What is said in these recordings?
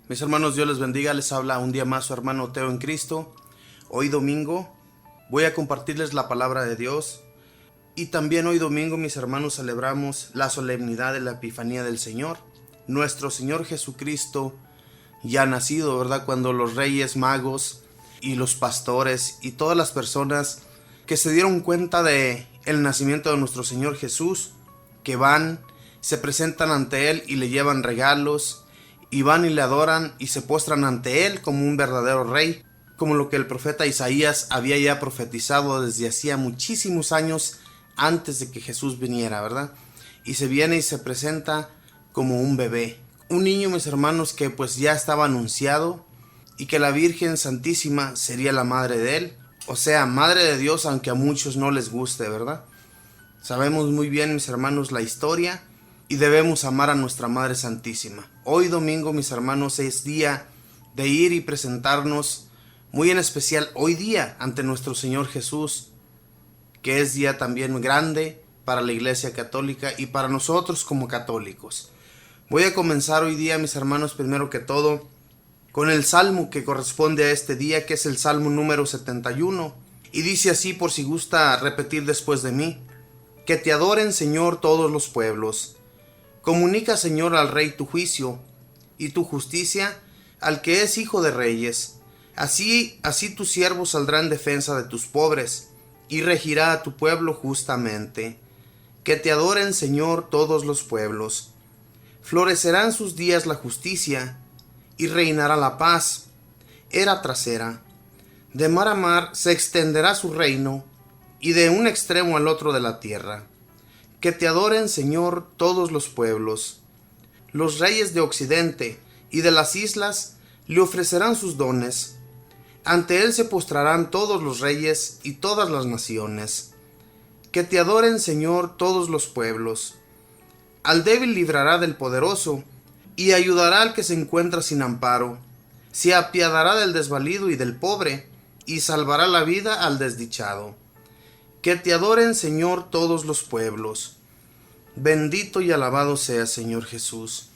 Mis hermanos, Dios les bendiga, les habla un día más su hermano Teo en Cristo. Hoy domingo voy a compartirles la palabra de Dios. Y también hoy domingo, mis hermanos, celebramos la solemnidad de la Epifanía del Señor. Nuestro Señor Jesucristo ya ha nacido, ¿verdad? Cuando los reyes magos y los pastores y todas las personas que se dieron cuenta de el nacimiento de nuestro Señor Jesús, que van, se presentan ante Él y le llevan regalos, y van y le adoran y se postran ante Él como un verdadero rey, como lo que el profeta Isaías había ya profetizado desde hacía muchísimos años antes de que Jesús viniera, ¿verdad? Y se viene y se presenta como un bebé, un niño, mis hermanos, que pues ya estaba anunciado, y que la Virgen Santísima sería la madre de Él, o sea, madre de Dios, aunque a muchos no les guste, ¿verdad? Sabemos muy bien, mis hermanos, la historia, y debemos amar a nuestra Madre Santísima. Hoy domingo, mis hermanos, es día de ir y presentarnos, muy en especial hoy día, ante nuestro Señor Jesús, que es día también grande para la Iglesia Católica y para nosotros como católicos. Voy a comenzar hoy día, mis hermanos, primero que todo, con el salmo que corresponde a este día, que es el salmo número 71, y dice así, por si gusta repetir después de mí: que te adoren, Señor, todos los pueblos. Comunica, Señor, al Rey tu juicio y tu justicia al que es hijo de reyes. Así tu siervo saldrá en defensa de tus pobres y regirá a tu pueblo justamente. Que te adoren, Señor, todos los pueblos. Florecerán sus días la justicia y reinará la paz, era tras era. De mar a mar se extenderá su reino y de un extremo al otro de la tierra. Que te adoren, Señor, todos los pueblos. Los reyes de Occidente y de las islas le ofrecerán sus dones. Ante él se postrarán todos los reyes y todas las naciones. Que te adoren, Señor, todos los pueblos. Al débil librará del poderoso y ayudará al que se encuentra sin amparo. Se apiadará del desvalido y del pobre y salvará la vida al desdichado. Que te adoren, Señor, todos los pueblos. Bendito y alabado seas, Señor Jesús.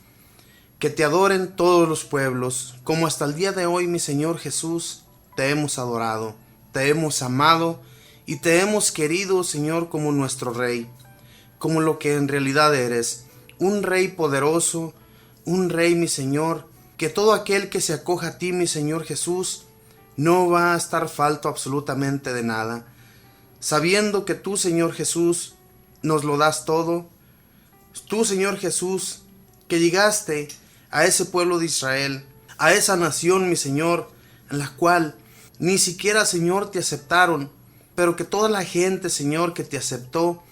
Que te adoren todos los pueblos, como hasta el día de hoy, mi Señor Jesús, te hemos adorado, te hemos amado y te hemos querido, Señor, como nuestro Rey, como lo que en realidad eres, un Rey poderoso, un Rey, mi Señor, que todo aquel que se acoja a ti, mi Señor Jesús, no va a estar falto absolutamente de nada, sabiendo que tú, Señor Jesús, nos lo das todo. Tú, Señor Jesús, que llegaste a ese pueblo de Israel, a esa nación, mi Señor, en la cual ni siquiera, Señor, te aceptaron, pero que toda la gente, Señor, que te aceptó,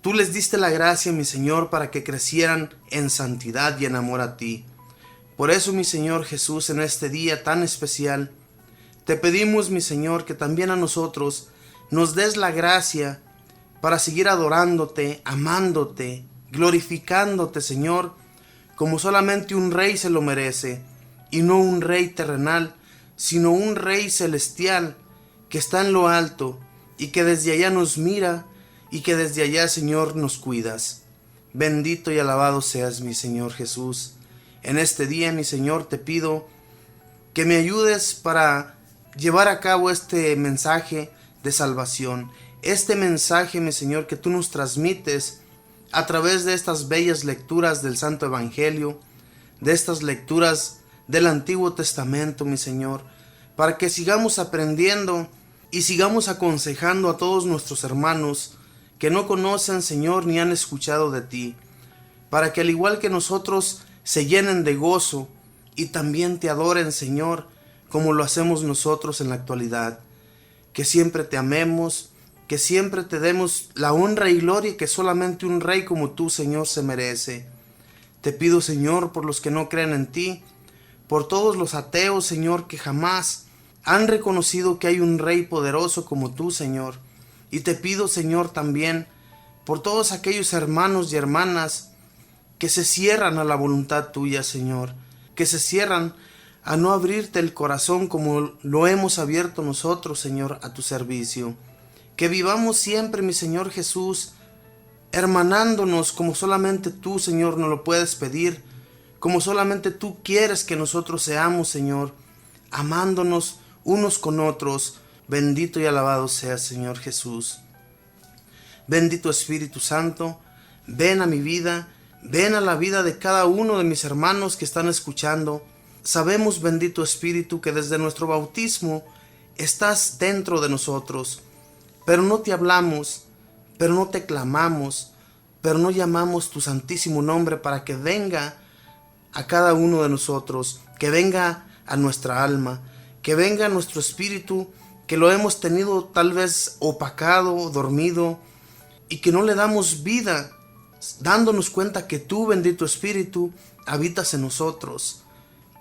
tú les diste la gracia, mi Señor, para que crecieran en santidad y en amor a ti. Por eso, mi Señor Jesús, en este día tan especial, te pedimos, mi Señor, que también a nosotros nos des la gracia para seguir adorándote, amándote, glorificándote, Señor, como solamente un rey se lo merece, y no un rey terrenal, sino un rey celestial que está en lo alto y que desde allá nos mira y que desde allá, Señor, nos cuidas. Bendito y alabado seas, mi Señor Jesús. En este día, mi Señor, te pido que me ayudes para llevar a cabo este mensaje de salvación, este mensaje, mi Señor, que tú nos transmites a través de estas bellas lecturas del Santo Evangelio, de estas lecturas del Antiguo Testamento, mi Señor, para que sigamos aprendiendo y sigamos aconsejando a todos nuestros hermanos que no conocen, Señor, ni han escuchado de ti, para que al igual que nosotros se llenen de gozo y también te adoren, Señor, como lo hacemos nosotros en la actualidad. Que siempre te amemos, que siempre te demos la honra y gloria que solamente un rey como tú, Señor, se merece. Te pido, Señor, por los que no creen en ti, por todos los ateos, Señor, que jamás han reconocido que hay un rey poderoso como tú, Señor. Y te pido, Señor, también por todos aquellos hermanos y hermanas que se cierran a la voluntad tuya, Señor, que se cierran a no abrirte el corazón como lo hemos abierto nosotros, Señor, a tu servicio. Que vivamos siempre, mi Señor Jesús, hermanándonos como solamente tú, Señor, nos lo puedes pedir, como solamente tú quieres que nosotros seamos, Señor, amándonos unos con otros. Bendito y alabado seas, Señor Jesús. Bendito Espíritu Santo, ven a mi vida, ven a la vida de cada uno de mis hermanos que están escuchando. Sabemos, bendito Espíritu, que desde nuestro bautismo estás dentro de nosotros, pero no te hablamos, pero no te clamamos, pero no llamamos tu santísimo nombre para que venga a cada uno de nosotros, que venga a nuestra alma, que venga a nuestro espíritu, que lo hemos tenido tal vez opacado, dormido, y que no le damos vida, dándonos cuenta que tú, bendito Espíritu, habitas en nosotros.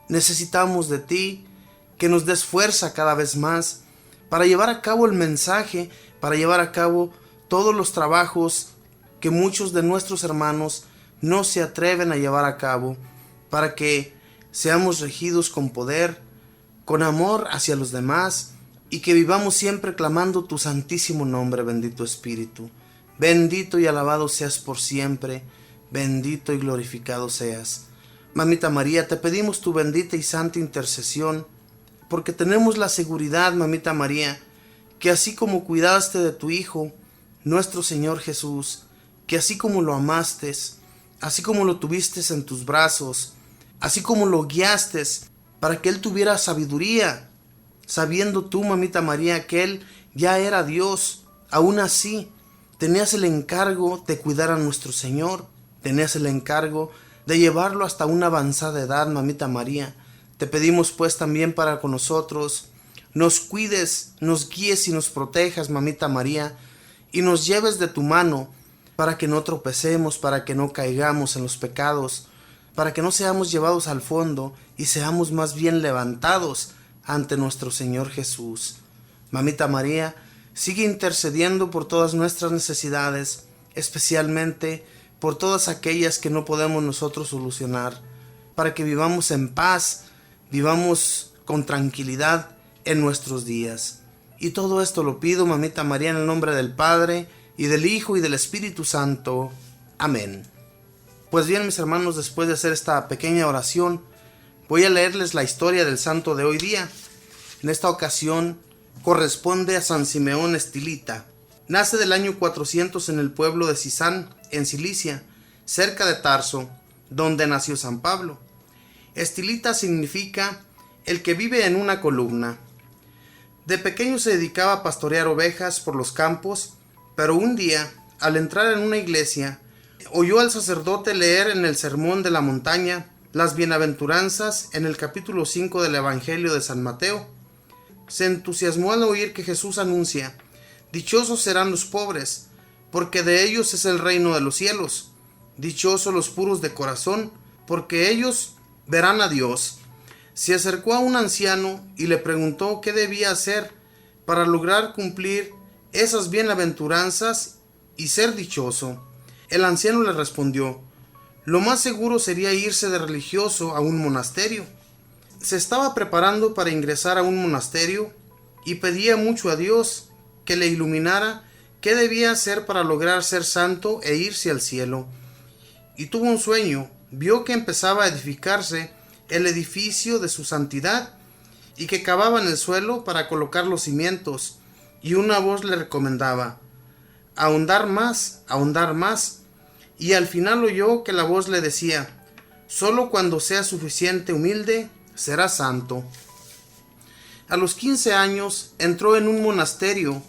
Necesitamos de ti, que nos des fuerza cada vez más para llevar a cabo el mensaje, para llevar a cabo todos los trabajos que muchos de nuestros hermanos no se atreven a llevar a cabo, para que seamos regidos con poder, con amor hacia los demás, y que vivamos siempre clamando tu santísimo nombre, bendito Espíritu. Bendito y alabado seas por siempre, bendito y glorificado seas. Mamita María, te pedimos tu bendita y santa intercesión, porque tenemos la seguridad, Mamita María, que así como cuidaste de tu Hijo, nuestro Señor Jesús, que así como lo amaste, así como lo tuviste en tus brazos, así como lo guiaste para que Él tuviera sabiduría, sabiendo tú, Mamita María, que Él ya era Dios, aún así tenías el encargo de cuidar a nuestro Señor, tenías el encargo de llevarlo hasta una avanzada edad, Mamita María. Te pedimos pues también para con nosotros, nos cuides, nos guíes y nos protejas, Mamita María, y nos lleves de tu mano para que no tropecemos, para que no caigamos en los pecados, para que no seamos llevados al fondo y seamos más bien levantados ante nuestro Señor Jesús. Mamita María, sigue intercediendo por todas nuestras necesidades, especialmente por todas aquellas que no podemos nosotros solucionar, para que vivamos en paz, vivamos con tranquilidad en nuestros días. Y todo esto lo pido, Mamita María, en el nombre del Padre, y del Hijo, y del Espíritu Santo. Amén. Pues bien, mis hermanos, después de hacer esta pequeña oración, voy a leerles la historia del santo de hoy día. En esta ocasión corresponde a San Simeón Estilita. Nace del año 400 en el pueblo de Sisán, en Cilicia, cerca de Tarso, donde nació San Pablo. Estilita significa el que vive en una columna. De pequeño se dedicaba a pastorear ovejas por los campos, pero un día, al entrar en una iglesia, oyó al sacerdote leer en el Sermón de la Montaña las bienaventuranzas en el capítulo 5 del Evangelio de San Mateo. Se entusiasmó al oír que Jesús anuncia: dichosos serán los pobres, porque de ellos es el reino de los cielos. Dichosos los puros de corazón, porque ellos verán a Dios. Se acercó a un anciano y le preguntó qué debía hacer para lograr cumplir esas bienaventuranzas y ser dichoso. El anciano le respondió: lo más seguro sería irse de religioso a un monasterio. Se estaba preparando para ingresar a un monasterio y pedía mucho a Dios que le iluminara qué debía hacer para lograr ser santo e irse al cielo. Y tuvo un sueño, vio que empezaba a edificarse el edificio de su santidad y que cavaba en el suelo para colocar los cimientos, y una voz le recomendaba: ahondar más, y al final oyó que la voz le decía: solo cuando seas suficiente humilde serás santo. A los 15 años entró en un monasterio,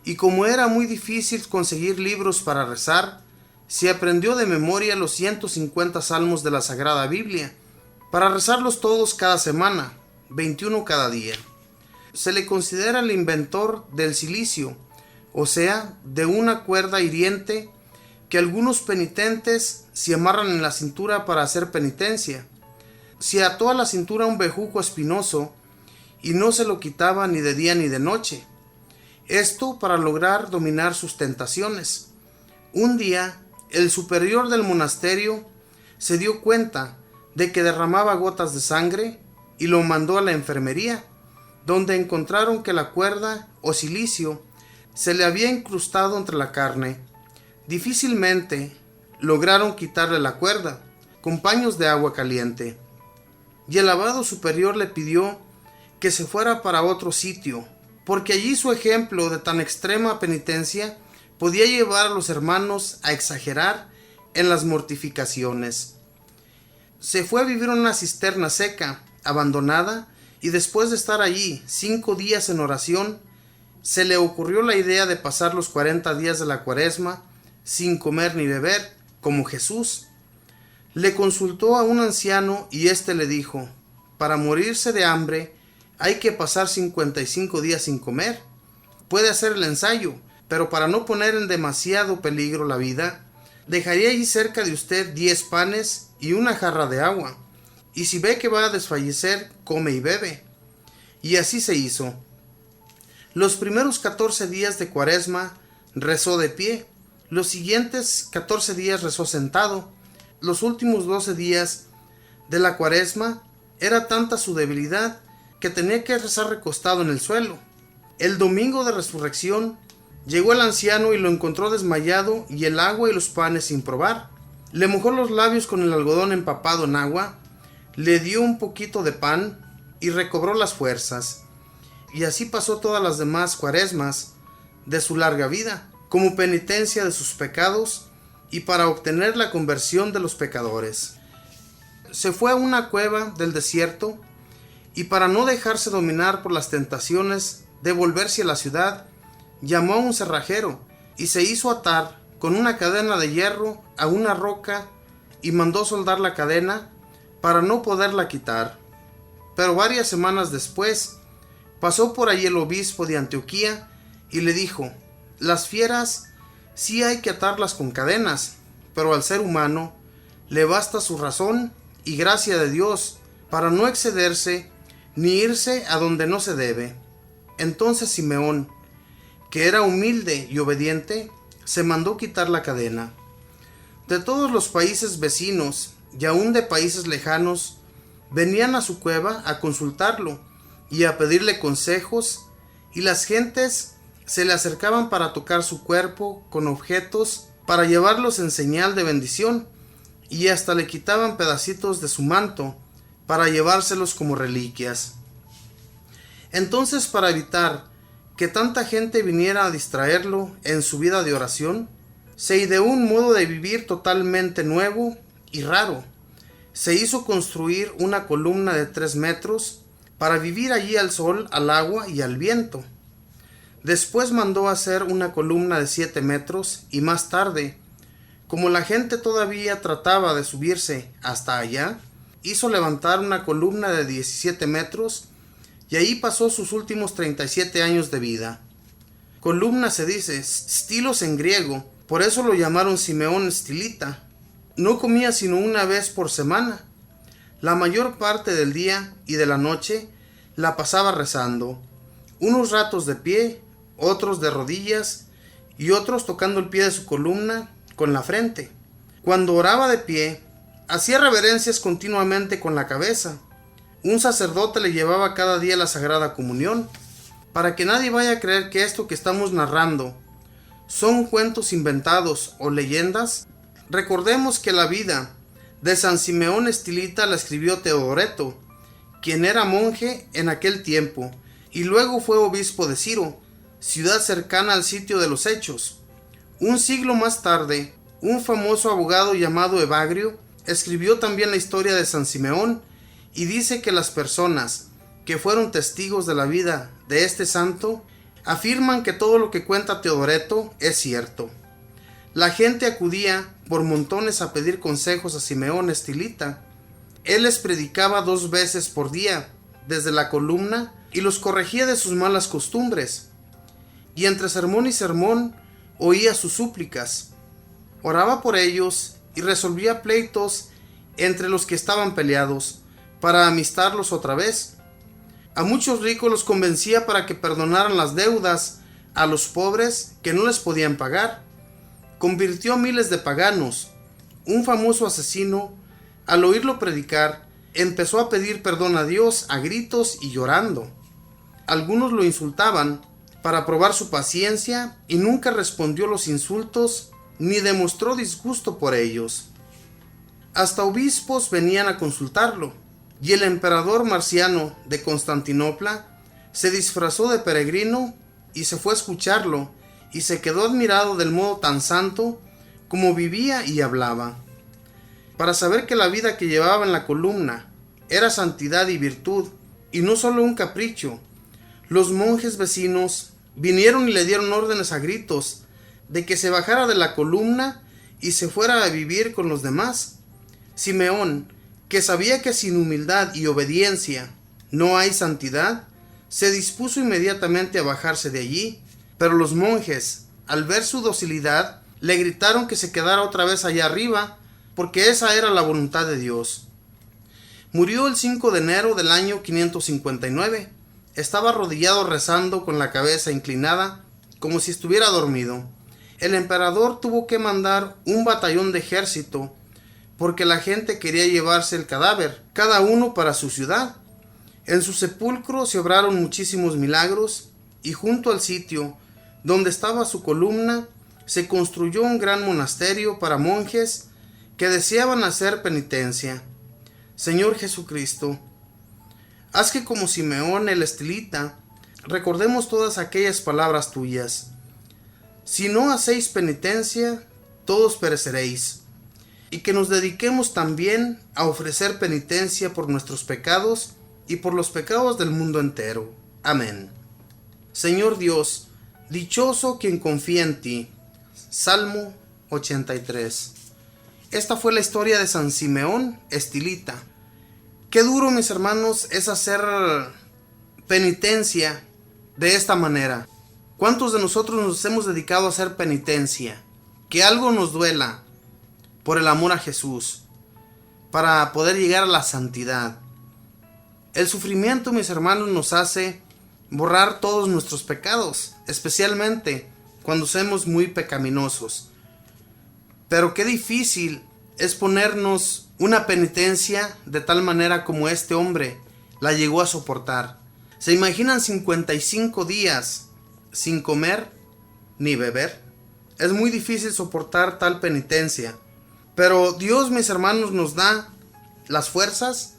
y como era muy difícil conseguir libros para rezar, se aprendió de memoria los 150 salmos de la Sagrada Biblia, para rezarlos todos cada semana, 21 cada día. Se le considera el inventor del cilicio, o sea, de una cuerda hiriente que algunos penitentes se amarran en la cintura para hacer penitencia. Se ató a la cintura un bejuco espinoso y no se lo quitaba ni de día ni de noche. Esto para lograr dominar sus tentaciones. Un día, el superior del monasterio se dio cuenta de que derramaba gotas de sangre y lo mandó a la enfermería, donde encontraron que la cuerda o cilicio se le había incrustado entre la carne. Difícilmente lograron quitarle la cuerda, con paños de agua caliente. Y el abad superior le pidió que se fuera para otro sitio, porque allí su ejemplo de tan extrema penitencia podía llevar a los hermanos a exagerar en las mortificaciones. Se fue a vivir en una cisterna seca, abandonada, y después de estar allí 5 días en oración, se le ocurrió la idea de pasar los 40 días de la Cuaresma sin comer ni beber, como Jesús. Le consultó a un anciano y éste le dijo: para morirse de hambre hay que pasar 55 días sin comer. Puede hacer el ensayo, pero para no poner en demasiado peligro la vida, dejaría allí cerca de usted 10 panes y una jarra de agua, y si ve que va a desfallecer, come y bebe. Y así se hizo. Los primeros 14 días de Cuaresma rezó de pie, los siguientes 14 días rezó sentado. Los últimos 12 días de la Cuaresma era tanta su debilidad que tenía que rezar recostado en el suelo. El domingo de resurrección llegó el anciano y lo encontró desmayado y el agua y los panes sin probar. Le mojó los labios con el algodón empapado en agua, le dio un poquito de pan y recobró las fuerzas. Y así pasó todas las demás Cuaresmas de su larga vida, como penitencia de sus pecados y para obtener la conversión de los pecadores. Se fue a una cueva del desierto y para no dejarse dominar por las tentaciones de volverse a la ciudad, llamó a un cerrajero y se hizo atar con una cadena de hierro a una roca y mandó soldar la cadena para no poderla quitar. Pero varias semanas después pasó por allí el obispo de Antioquía y le dijo: las fieras sí hay que atarlas con cadenas, pero al ser humano le basta su razón y gracia de Dios para no excederse ni irse a donde no se debe. Entonces Simeón, que era humilde y obediente, se mandó quitar la cadena. De todos los países vecinos y aún de países lejanos venían a su cueva a consultarlo y a pedirle consejos, y las gentes se le acercaban para tocar su cuerpo con objetos para llevarlos en señal de bendición, y hasta le quitaban pedacitos de su manto para llevárselos como reliquias. Entonces, para evitar que tanta gente viniera a distraerlo en su vida de oración, se ideó un modo de vivir totalmente nuevo y raro. Se hizo construir una columna de 3 metros para vivir allí al sol, al agua y al viento. Después mandó hacer una columna de 7 metros y más tarde, como la gente todavía trataba de subirse hasta allá, hizo levantar una columna de 17 metros y ahí pasó sus últimos 37 años de vida. Columna se dice, stilos en griego, por eso lo llamaron Simeón Estilita. No comía sino una vez por semana. La mayor parte del día y de la noche la pasaba rezando, unos ratos de pie, otros de rodillas y otros tocando el pie de su columna con la frente. Cuando oraba de pie, hacía reverencias continuamente con la cabeza. Un sacerdote le llevaba cada día la Sagrada Comunión. Para que nadie vaya a creer que esto que estamos narrando son cuentos inventados o leyendas, recordemos que la vida de San Simeón Estilita la escribió Teodoreto, quien era monje en aquel tiempo y luego fue obispo de Ciro, ciudad cercana al sitio de los Hechos. Un siglo más tarde, un famoso abogado llamado Evagrio escribió también la historia de San Simeón y dice que las personas que fueron testigos de la vida de este santo afirman que todo lo que cuenta Teodoreto es cierto. La gente acudía por montones a pedir consejos a Simeón Estilita. Él les predicaba 2 veces por día desde la columna y los corregía de sus malas costumbres. Y entre sermón y sermón oía sus súplicas, oraba por ellos y resolvía pleitos entre los que estaban peleados para amistarlos otra vez. A muchos ricos los convencía para que perdonaran las deudas a los pobres que no les podían pagar. Convirtió a miles de paganos. Un famoso asesino, al oírlo predicar, empezó a pedir perdón a Dios a gritos y llorando. Algunos lo insultaban para probar su paciencia y nunca respondió los insultos ni demostró disgusto por ellos. Hasta obispos venían a consultarlo, y el emperador Marciano de Constantinopla se disfrazó de peregrino y se fue a escucharlo, y se quedó admirado del modo tan santo como vivía y hablaba. Para saber que la vida que llevaba en la columna era santidad y virtud, y no solo un capricho, los monjes vecinos vinieron y le dieron órdenes a gritos de que se bajara de la columna y se fuera a vivir con los demás. Simeón, que sabía que sin humildad y obediencia no hay santidad, se dispuso inmediatamente a bajarse de allí, pero los monjes, al ver su docilidad, le gritaron que se quedara otra vez allá arriba, porque esa era la voluntad de Dios. Murió el 5 de enero del año 559. Estaba arrodillado rezando con la cabeza inclinada, como si estuviera dormido. El emperador tuvo que mandar un batallón de ejército, porque la gente quería llevarse el cadáver, cada uno para su ciudad. En su sepulcro se obraron muchísimos milagros, y junto al sitio donde estaba su columna se construyó un gran monasterio para monjes que deseaban hacer penitencia. Señor Jesucristo, haz que como Simeón el estilita recordemos todas aquellas palabras tuyas. Si no hacéis penitencia, todos pereceréis. Y que nos dediquemos también a ofrecer penitencia por nuestros pecados y por los pecados del mundo entero. Amén. Señor Dios, dichoso quien confía en ti. Salmo 83. Esta fue la historia de San Simeón estilita. Qué duro, mis hermanos, es hacer penitencia de esta manera. ¿Cuántos de nosotros nos hemos dedicado a hacer penitencia? Que algo nos duela por el amor a Jesús, para poder llegar a la santidad. El sufrimiento, mis hermanos, nos hace borrar todos nuestros pecados, especialmente cuando somos muy pecaminosos. Pero qué difícil es ponernos una penitencia de tal manera como este hombre la llegó a soportar. ¿Se imaginan 55 días sin comer ni beber? Es muy difícil soportar tal penitencia. Pero Dios, mis hermanos, nos da las fuerzas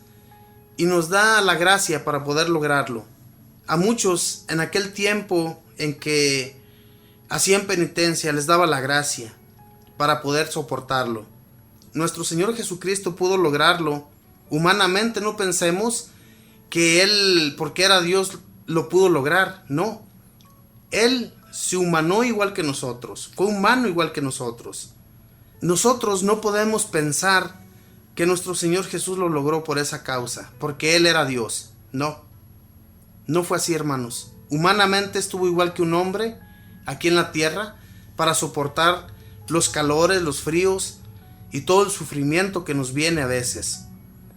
y nos da la gracia para poder lograrlo. A muchos en aquel tiempo en que hacían penitencia les daba la gracia para poder soportarlo. Nuestro Señor Jesucristo pudo lograrlo. Humanamente no pensemos que Él, porque era Dios, lo pudo lograr. No. Él se humanó igual que nosotros. Fue humano igual que nosotros. Nosotros no podemos pensar que nuestro Señor Jesús lo logró por esa causa, porque Él era Dios. No. No fue así, hermanos. Humanamente estuvo igual que un hombre aquí en la tierra para soportar los calores, los fríos y todo el sufrimiento que nos viene a veces.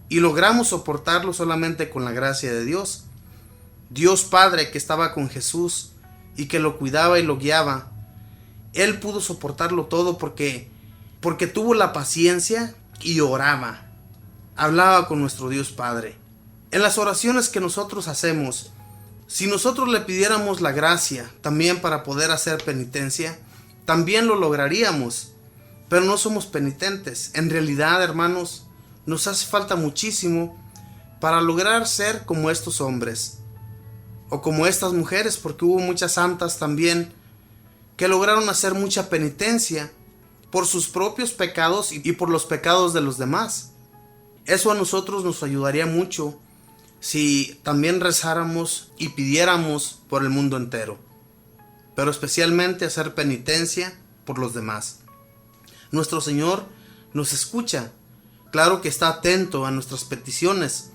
Y logramos soportarlo solamente con la gracia de Dios. Dios Padre, que estaba con Jesús y que lo cuidaba y lo guiaba, Él pudo soportarlo todo porque tuvo la paciencia y oraba. Hablaba con nuestro Dios Padre. En las oraciones que nosotros hacemos, si nosotros le pidiéramos la gracia también para poder hacer penitencia, también lo lograríamos, pero no somos penitentes. En realidad, hermanos, nos hace falta muchísimo para lograr ser como estos hombres o como estas mujeres, porque hubo muchas santas también que lograron hacer mucha penitencia por sus propios pecados y por los pecados de los demás. Eso a nosotros nos ayudaría mucho si también rezáramos y pidiéramos por el mundo entero, pero especialmente hacer penitencia por los demás. Nuestro Señor nos escucha, claro que está atento a nuestras peticiones,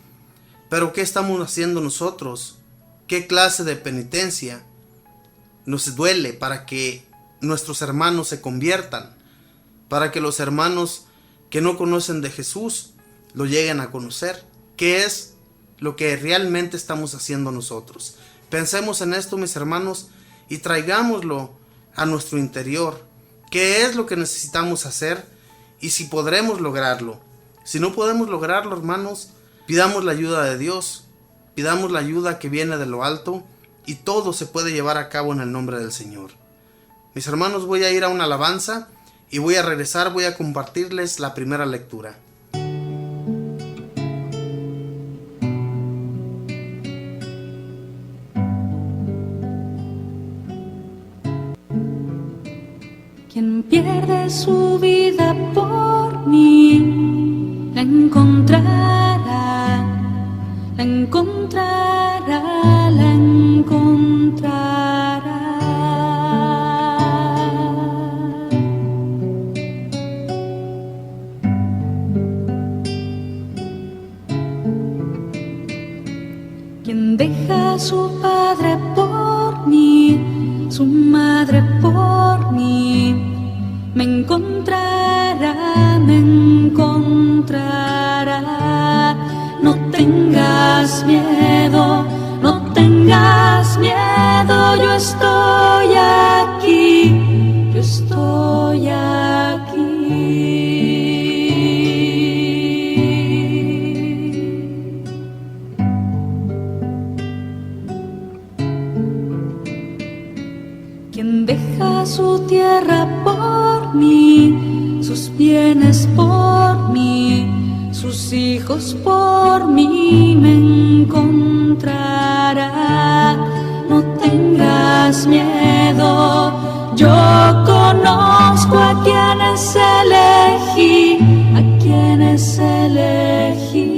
pero ¿qué estamos haciendo nosotros? ¿Qué clase de penitencia nos duele para que nuestros hermanos se conviertan? Para que los hermanos que no conocen de Jesús lo lleguen a conocer. ¿Qué es lo que realmente estamos haciendo nosotros? Pensemos en esto, mis hermanos, y traigámoslo a nuestro interior. ¿Qué es lo que necesitamos hacer? Y si podremos lograrlo. Si no podemos lograrlo, hermanos, pidamos la ayuda de Dios. Pidamos la ayuda que viene de lo alto, y todo se puede llevar a cabo en el nombre del Señor. Mis hermanos, voy a ir a una alabanza y voy a regresar, voy a compartirles la primera lectura. Quien pierde su vida por mí, la encontrará, la encontrará, la encontrará. Quien deja a su padre por mí, su madre por mí, me encontrará, me encontrará. No tengas miedo, no tengas miedo, yo estoy aquí, yo estoy aquí. Quien deja su tierra por mí, sus bienes por mí, sus hijos por mí, me encontrará. No tengas miedo, yo conozco a quienes elegí, a quienes elegí.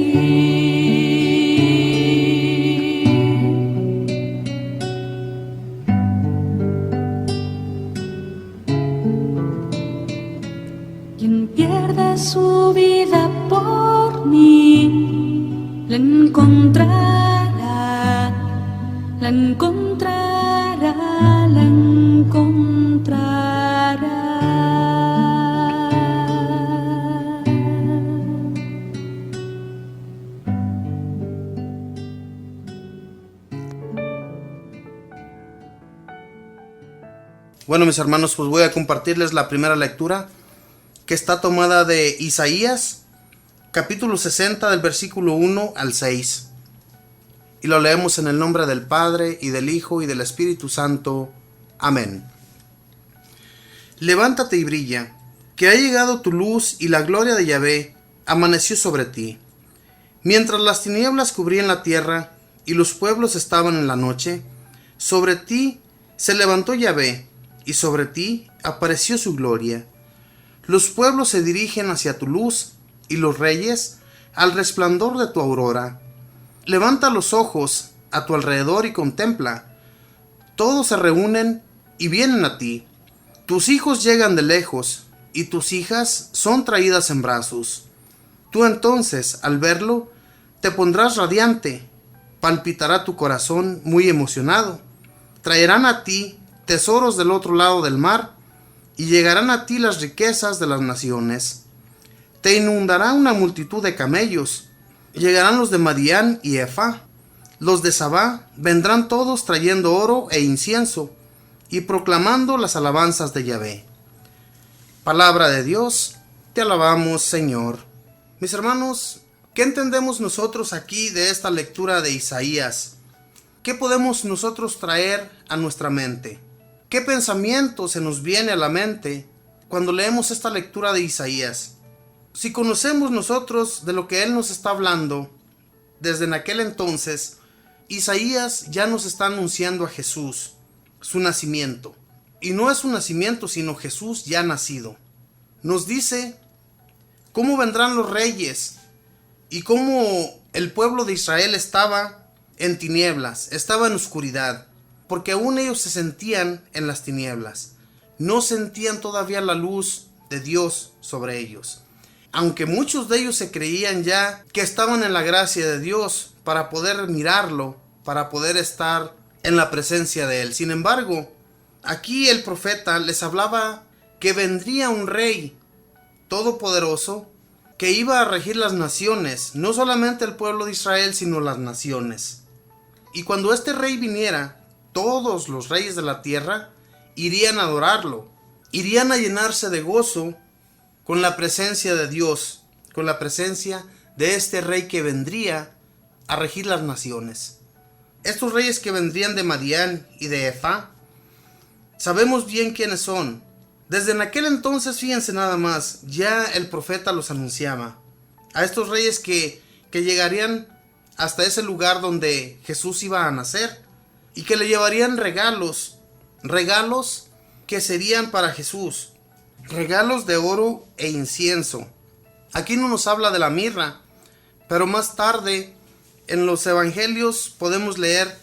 Quien pierde su vida por mí, la encontrará, la encontrará, la encontrará. Bueno, mis hermanos, pues voy a compartirles la primera lectura, que está tomada de Isaías, capítulo 60, del versículo 1 al 6. Y lo leemos en el nombre del Padre, y del Hijo, y del Espíritu Santo. Amén. Levántate y brilla, que ha llegado tu luz, y la gloria de Yahvé amaneció sobre ti. Mientras las tinieblas cubrían la tierra, y los pueblos estaban en la noche, sobre ti se levantó Yahvé, y sobre ti apareció su gloria. Los pueblos se dirigen hacia tu luz, y los reyes al resplandor de tu aurora. Levanta los ojos a tu alrededor y contempla. Todos se reúnen y vienen a ti. Tus hijos llegan de lejos, y tus hijas son traídas en brazos. Tú entonces, al verlo, te pondrás radiante, palpitará tu corazón muy emocionado. Traerán a ti tesoros del otro lado del mar, y llegarán a ti las riquezas de las naciones. Te inundará una multitud de camellos. Llegarán los de Madián y Efa. Los de Sabá vendrán todos trayendo oro e incienso, y proclamando las alabanzas de Yahvé. Palabra de Dios, te alabamos, Señor. Mis hermanos, ¿qué entendemos nosotros aquí de esta lectura de Isaías? ¿Qué podemos nosotros traer a nuestra mente? ¿Qué pensamiento se nos viene a la mente cuando leemos esta lectura de Isaías? Si conocemos nosotros de lo que Él nos está hablando, desde en aquel entonces, Isaías ya nos está anunciando a Jesús, su nacimiento. Y no es un nacimiento, sino Jesús ya nacido. Nos dice cómo vendrán los reyes y cómo el pueblo de Israel estaba en tinieblas, estaba en oscuridad. Porque aún ellos se sentían en las tinieblas, no sentían todavía la luz de Dios sobre ellos. Aunque muchos de ellos se creían ya que estaban en la gracia de Dios para poder mirarlo, para poder estar en la presencia de Él. Sin embargo, aquí el profeta les hablaba que vendría un rey todopoderoso que iba a regir las naciones, no solamente el pueblo de Israel, sino las naciones. Y cuando este rey viniera, todos los reyes de la tierra irían a adorarlo, irían a llenarse de gozo con la presencia de Dios, con la presencia de este rey que vendría a regir las naciones. Estos reyes que vendrían de Madián y de Efa, sabemos bien quiénes son. Desde en aquel entonces, fíjense nada más, ya el profeta los anunciaba. A estos reyes que llegarían hasta ese lugar donde Jesús iba a nacer, y que le llevarían regalos que serían para Jesús, regalos de oro e incienso. Aquí no nos habla de la mirra, pero más tarde en los evangelios podemos leer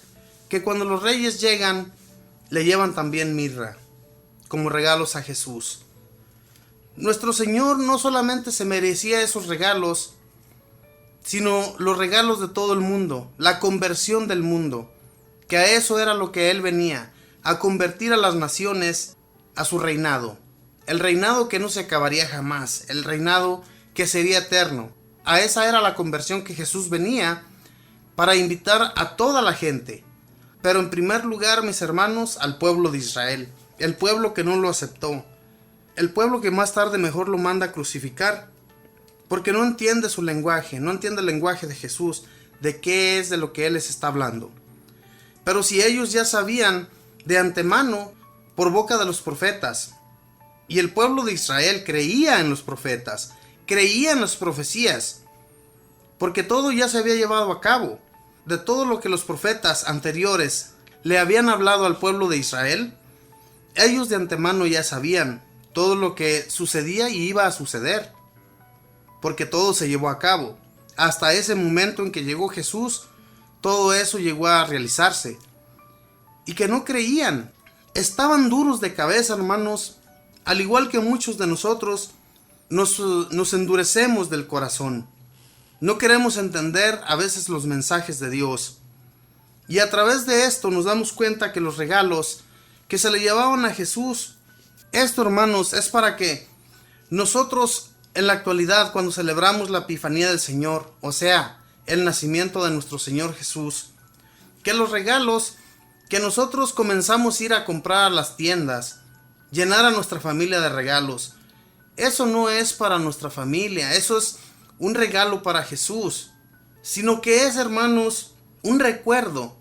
que cuando los reyes llegan, le llevan también mirra, como regalos a Jesús. Nuestro Señor no solamente se merecía esos regalos, sino los regalos de todo el mundo, la conversión del mundo, que a eso era lo que Él venía, a convertir a las naciones a su reinado. El reinado que no se acabaría jamás, el reinado que sería eterno. A esa era la conversión que Jesús venía, para invitar a toda la gente. Pero en primer lugar, mis hermanos, al pueblo de Israel, el pueblo que no lo aceptó, el pueblo que más tarde mejor lo manda a crucificar, porque no entiende su lenguaje, no entiende el lenguaje de Jesús, de qué es de lo que Él les está hablando. Pero si ellos ya sabían de antemano por boca de los profetas, y el pueblo de Israel creía en los profetas, creía en las profecías, porque todo ya se había llevado a cabo. De todo lo que los profetas anteriores le habían hablado al pueblo de Israel, ellos de antemano ya sabían todo lo que sucedía y iba a suceder, porque todo se llevó a cabo. Hasta ese momento en que llegó Jesús, todo eso llegó a realizarse. Y que no creían, estaban duros de cabeza, hermanos, al igual que muchos de nosotros nos endurecemos del corazón. No queremos entender a veces los mensajes de Dios. Y a través de esto nos damos cuenta que los regalos que se le llevaban a Jesús, esto, hermanos, es para que nosotros en la actualidad, cuando celebramos la Epifanía del Señor, o sea, el nacimiento de nuestro Señor Jesús, que los regalos que nosotros comenzamos a ir a comprar a las tiendas, llenar a nuestra familia de regalos, eso no es para nuestra familia, eso es un regalo para Jesús, sino que es, hermanos, un recuerdo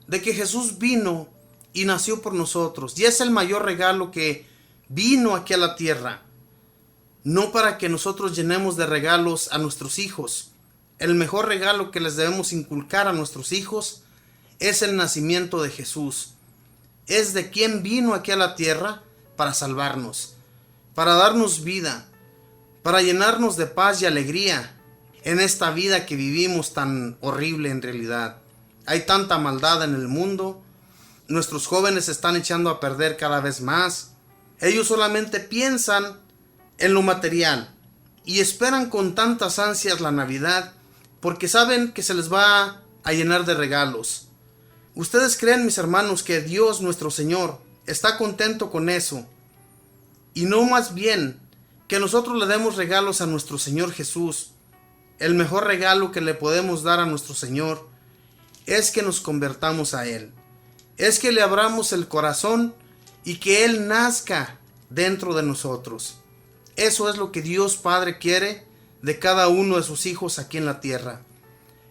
de que Jesús vino y nació por nosotros, y es el mayor regalo que vino aquí a la tierra, no para que nosotros llenemos de regalos a nuestros hijos. El mejor regalo que les debemos inculcar a nuestros hijos es el nacimiento de Jesús, es de quien vino aquí a la tierra para salvarnos, para darnos vida, para llenarnos de paz y alegría en esta vida que vivimos tan horrible en realidad. Hay tanta maldad en el mundo, nuestros jóvenes se están echando a perder cada vez más. Ellos solamente piensan en lo material y esperan con tantas ansias la Navidad porque saben que se les va a llenar de regalos. ¿Ustedes creen, mis hermanos, que Dios nuestro Señor está contento con eso? Y no más bien que nosotros le demos regalos a nuestro Señor Jesús. El mejor regalo que le podemos dar a nuestro Señor es que nos convertamos a Él. Es que le abramos el corazón y que Él nazca dentro de nosotros. Eso es lo que Dios Padre quiere de cada uno de sus hijos aquí en la tierra.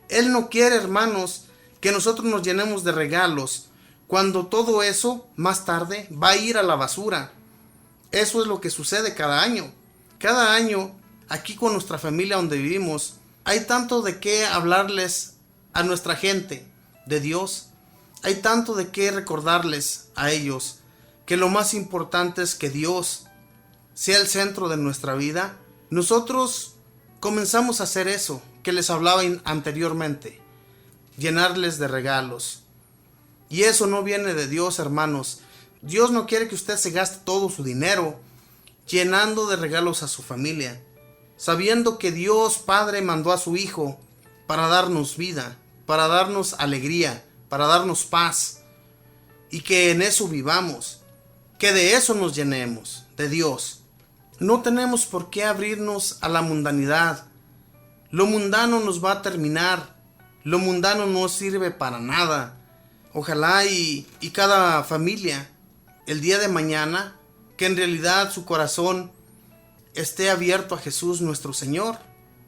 Él no quiere, hermanos, que nosotros nos llenemos de regalos cuando todo eso más tarde va a ir a la basura. Eso es lo que sucede cada año. Cada año, aquí con nuestra familia donde vivimos, hay tanto de qué hablarles a nuestra gente de Dios. Hay tanto de qué recordarles a ellos que lo más importante es que Dios sea el centro de nuestra vida. Nosotros comenzamos a hacer eso que les hablaba anteriormente, llenarles de regalos. Y eso no viene de Dios, hermanos. Dios no quiere que usted se gaste todo su dinero llenando de regalos a su familia, sabiendo que Dios Padre mandó a su Hijo para darnos vida, para darnos alegría, para darnos paz, y que en eso vivamos, que de eso nos llenemos, de Dios. No tenemos por qué abrirnos a la mundanidad. Lo mundano nos va a terminar, lo mundano no sirve para nada. Ojalá y cada familia el día de mañana, que en realidad su corazón esté abierto a Jesús nuestro Señor.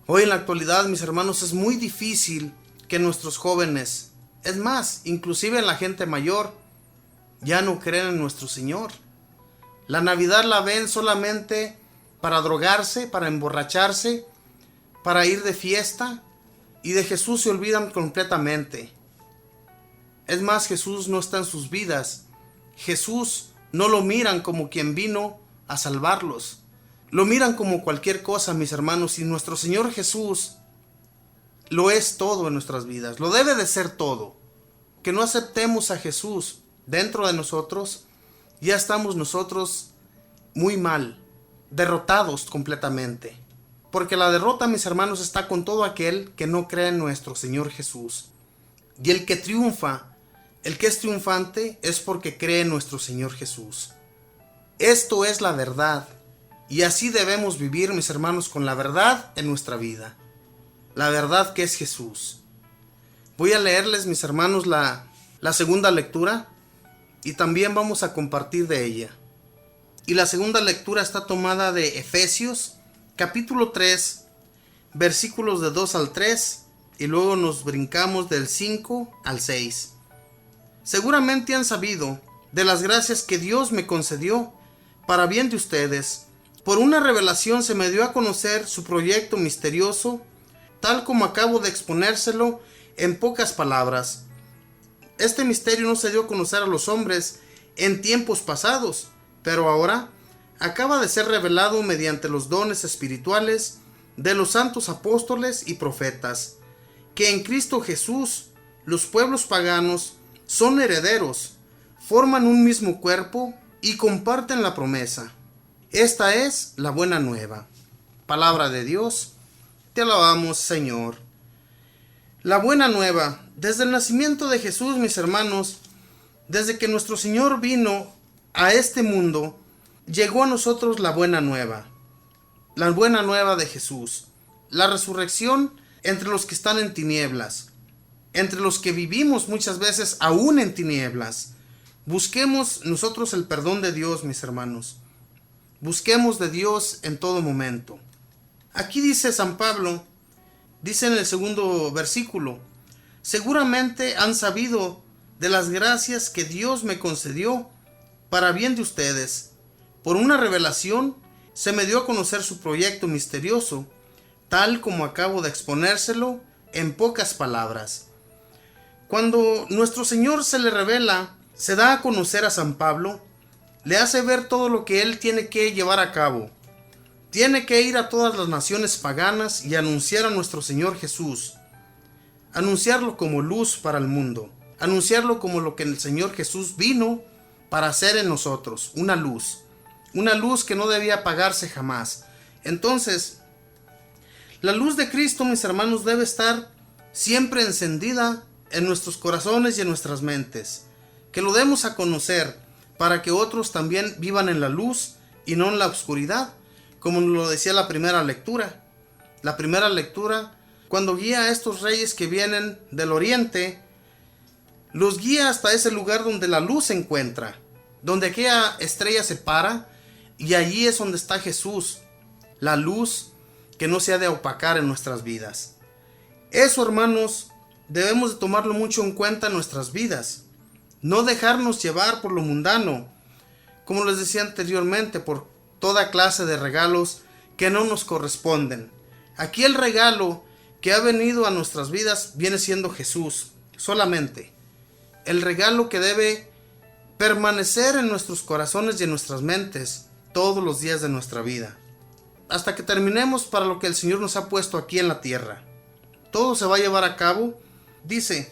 Hoy en la actualidad, mis hermanos, es muy difícil que nuestros jóvenes, es más, inclusive la gente mayor, ya no creen en nuestro Señor. La Navidad la ven solamente para drogarse, para emborracharse, para ir de fiesta, y de Jesús se olvidan completamente. Es más, Jesús no está en sus vidas. Jesús no lo miran como quien vino a salvarlos. lo miran como cualquier cosa, mis hermanos, y nuestro Señor Jesús lo es todo en nuestras vidas, lo debe de ser todo. Que no aceptemos a Jesús dentro de nosotros, ya estamos nosotros muy mal, derrotados completamente. Porque la derrota, mis hermanos, está con todo aquel que no cree en nuestro Señor Jesús. Y el que triunfa, el que es triunfante, es porque cree en nuestro Señor Jesús. Esto es la verdad. Y así debemos vivir, mis hermanos, con la verdad en nuestra vida. La verdad que es Jesús. Voy a leerles, mis hermanos, la segunda lectura y también vamos a compartir de ella. Y la segunda lectura está tomada de Efesios, capítulo 3, versículos de 2 al 3, y luego nos brincamos del 5 al 6. Seguramente han sabido de las gracias que Dios me concedió para bien de ustedes. Por una revelación se me dio a conocer su proyecto misterioso, tal como acabo de exponérselo en pocas palabras. Este misterio no se dio a conocer a los hombres en tiempos pasados, pero ahora acaba de ser revelado mediante los dones espirituales de los santos apóstoles y profetas, que en Cristo Jesús los pueblos paganos son herederos, forman un mismo cuerpo y comparten la promesa. Esta es la buena nueva. Palabra de Dios, te alabamos, Señor. La buena nueva, desde el nacimiento de Jesús, mis hermanos, desde que nuestro Señor vino a este mundo, llegó a nosotros la buena nueva de Jesús, la resurrección entre los que están en tinieblas, entre los que vivimos muchas veces aún en tinieblas. Busquemos nosotros el perdón de Dios, mis hermanos. Busquemos de Dios en todo momento. Aquí dice San Pablo, dice en el segundo versículo, seguramente han sabido de las gracias que Dios me concedió para bien de ustedes. Por una revelación se me dio a conocer su proyecto misterioso, tal como acabo de exponérselo en pocas palabras. Cuando nuestro Señor se le revela, se da a conocer a San Pablo, le hace ver todo lo que él tiene que llevar a cabo. Tiene que ir a todas las naciones paganas y anunciar a nuestro Señor Jesús. Anunciarlo como luz para el mundo. Anunciarlo como lo que el Señor Jesús vino para hacer en nosotros, una luz. Una luz que no debía apagarse jamás. Entonces, la luz de Cristo, mis hermanos, debe estar siempre encendida en nuestros corazones y en nuestras mentes. Que lo demos a conocer para que otros también vivan en la luz y no en la oscuridad, como lo decía la primera lectura. La primera lectura, cuando guía a estos reyes que vienen del oriente, los guía hasta ese lugar donde la luz se encuentra, donde aquella estrella se para, y allí es donde está Jesús, la luz que no se ha de opacar en nuestras vidas. Eso, hermanos, debemos de tomarlo mucho en cuenta en nuestras vidas. No dejarnos llevar por lo mundano, como les decía anteriormente, por toda clase de regalos que no nos corresponden. Aquí el regalo que ha venido a nuestras vidas viene siendo Jesús, solamente. El regalo que debe permanecer en nuestros corazones y en nuestras mentes todos los días de nuestra vida, hasta que terminemos para lo que el Señor nos ha puesto aquí en la tierra. Todo se va a llevar a cabo. Dice,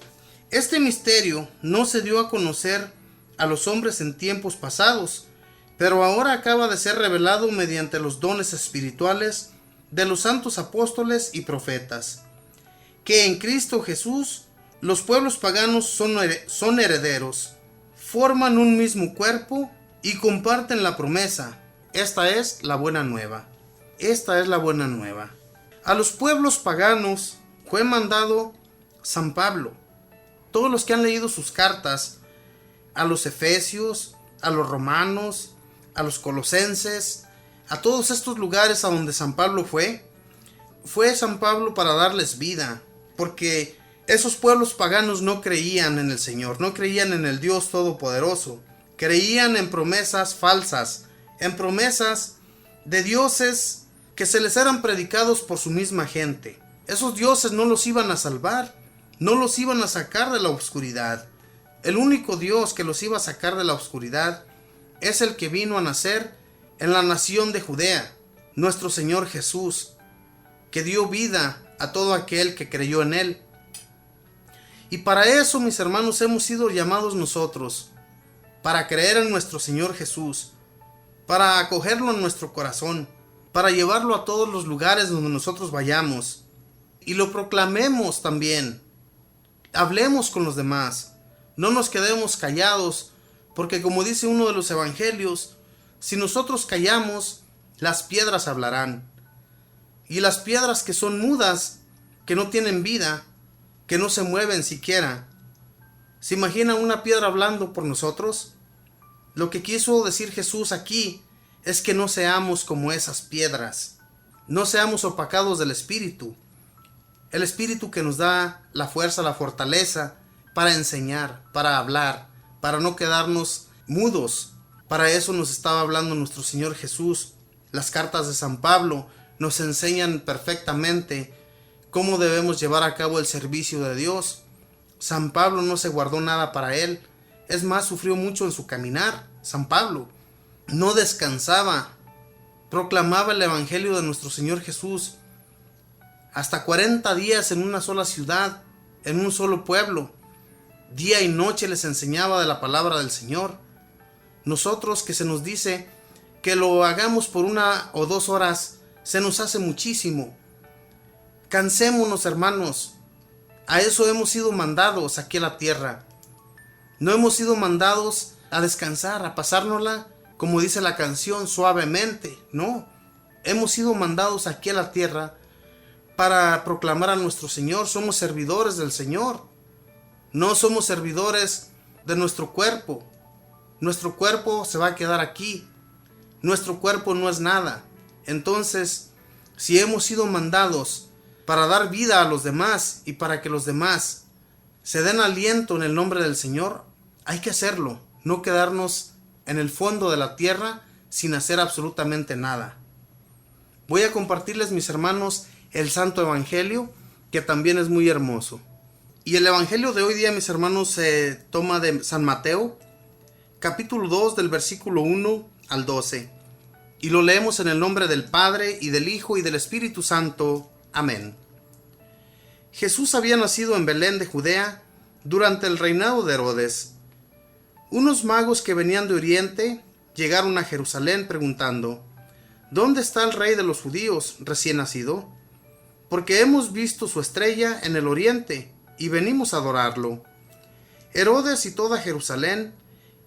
este misterio no se dio a conocer a los hombres en tiempos pasados, pero ahora acaba de ser revelado mediante los dones espirituales de los santos apóstoles y profetas, que en Cristo Jesús los pueblos paganos son herederos, forman un mismo cuerpo y comparten la promesa. Esta es la buena nueva. Esta es la buena nueva. A los pueblos paganos fue mandado San Pablo. Todos los que han leído sus cartas, a los efesios, a los romanos, a los colosenses, a todos estos lugares a donde San Pablo fue San Pablo para darles vida, porque esos pueblos paganos no creían en el Señor, no creían en el Dios Todopoderoso, creían en promesas falsas, en promesas de dioses que se les eran predicados por su misma gente. Esos dioses no los iban a salvar, no los iban a sacar de la oscuridad. El único Dios que los iba a sacar de la oscuridad es el que vino a nacer en la nación de Judea, nuestro Señor Jesús, que dio vida a todo aquel que creyó en Él. Y para eso, mis hermanos, hemos sido llamados nosotros, para creer en nuestro Señor Jesús, para acogerlo en nuestro corazón, para llevarlo a todos los lugares donde nosotros vayamos, y lo proclamemos también. Hablemos con los demás, no nos quedemos callados, porque como dice uno de los evangelios, si nosotros callamos, las piedras hablarán. Y las piedras que son mudas, que no tienen vida, que no se mueven siquiera, ¿se imagina una piedra hablando por nosotros? Lo que quiso decir Jesús aquí es que no seamos como esas piedras, no seamos opacados del Espíritu, el Espíritu que nos da la fuerza, la fortaleza para enseñar, para hablar, para no quedarnos mudos. Para eso nos estaba hablando nuestro Señor Jesús. Las cartas de San Pablo nos enseñan perfectamente cómo debemos llevar a cabo el servicio de Dios. San Pablo no se guardó nada para él, es más, sufrió mucho en su caminar. San Pablo no descansaba, proclamaba el evangelio de nuestro Señor Jesús hasta 40 días en una sola ciudad, en un solo pueblo. Día y noche les enseñaba de la palabra del Señor. Nosotros, que se nos dice que lo hagamos por 1 o 2 horas, se nos hace muchísimo. Cansémonos, hermanos. A eso hemos sido mandados aquí a la tierra. No hemos sido mandados a descansar, a pasárnosla, como dice la canción, suavemente. No, hemos sido mandados aquí a la tierra para proclamar a nuestro Señor. Somos servidores del Señor. No somos servidores de nuestro cuerpo. Nuestro cuerpo se va a quedar aquí. Nuestro cuerpo no es nada. Entonces, si hemos sido mandados para dar vida a los demás y para que los demás se den aliento en el nombre del Señor, hay que hacerlo, no quedarnos en el fondo de la tierra sin hacer absolutamente nada. Voy a compartirles, mis hermanos, el Santo Evangelio, que también es muy hermoso. Y el Evangelio de hoy día, mis hermanos, se toma de San Mateo, capítulo 2, del versículo 1 al 12. Y lo leemos en el nombre del Padre, y del Hijo, y del Espíritu Santo. Amén. Jesús había nacido en Belén de Judea durante el reinado de Herodes. Unos magos que venían de Oriente llegaron a Jerusalén preguntando: ¿Dónde está el rey de los judíos recién nacido? Porque hemos visto su estrella en el oriente y venimos a adorarlo. Herodes y toda Jerusalén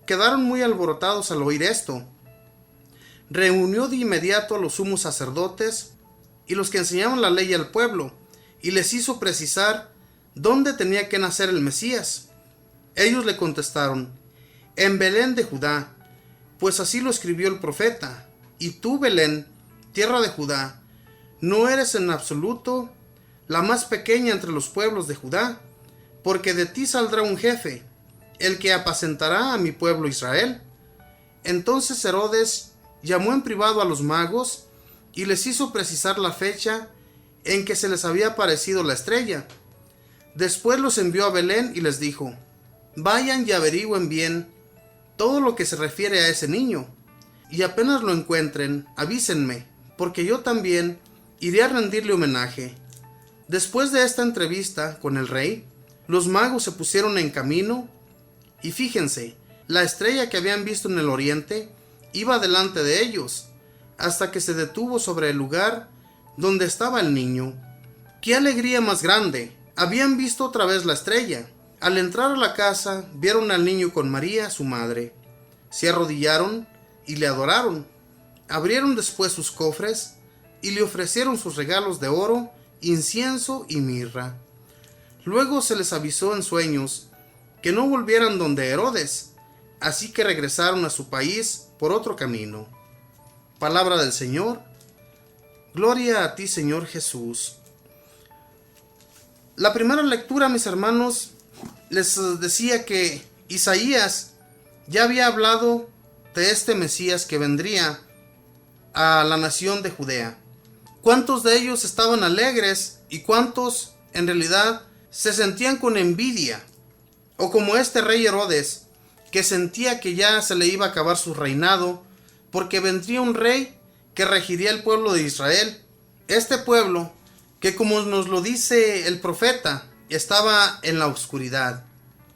quedaron muy alborotados al oír esto. Reunió de inmediato a los sumos sacerdotes y los que enseñaban la ley al pueblo, y les hizo precisar dónde tenía que nacer el Mesías. Ellos le contestaron: en Belén de Judá, pues así lo escribió el profeta. Y tú, Belén, tierra de Judá, no eres en absoluto la más pequeña entre los pueblos de Judá, porque de ti saldrá un jefe, el que apacentará a mi pueblo Israel. Entonces Herodes llamó en privado a los magos y les hizo precisar la fecha en que se les había aparecido la estrella. Después los envió a Belén y les dijo: vayan y averigüen bien todo lo que se refiere a ese niño, y apenas lo encuentren, avísenme, porque yo también iré a rendirle homenaje. Después de esta entrevista con el rey, los magos se pusieron en camino, y fíjense, la estrella que habían visto en el oriente iba delante de ellos, hasta que se detuvo sobre el lugar donde estaba el niño. ¡Qué alegría más grande! Habían visto otra vez la estrella. Al entrar a la casa, vieron al niño con María, su madre. Se arrodillaron y le adoraron. Abrieron después sus cofres y le ofrecieron sus regalos de oro, incienso y mirra. Luego se les avisó en sueños que no volvieran donde Herodes, así que regresaron a su país por otro camino. Palabra del Señor. Gloria a ti, Señor Jesús. La primera lectura, mis hermanos, les decía que Isaías ya había hablado de este Mesías que vendría a la nación de Judea. ¿Cuántos de ellos estaban alegres y cuántos en realidad se sentían con envidia? O como este rey Herodes, que sentía que ya se le iba a acabar su reinado, porque vendría un rey que regiría el pueblo de Israel. Este pueblo, que como nos lo dice el profeta, estaba en la oscuridad,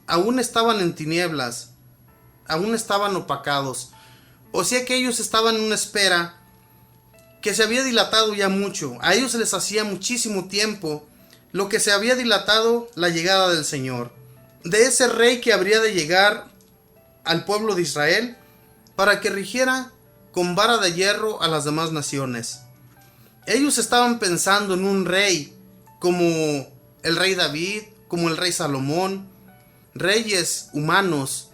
aún estaban en tinieblas, aún estaban opacados. O sea que ellos estaban en una espera que se había dilatado ya mucho. A ellos se les hacía muchísimo tiempo lo que se había dilatado la llegada del Señor, de ese rey que habría de llegar al pueblo de Israel para que rigiera con vara de hierro a las demás naciones. Ellos estaban pensando en un rey como el rey David, como el rey Salomón, reyes humanos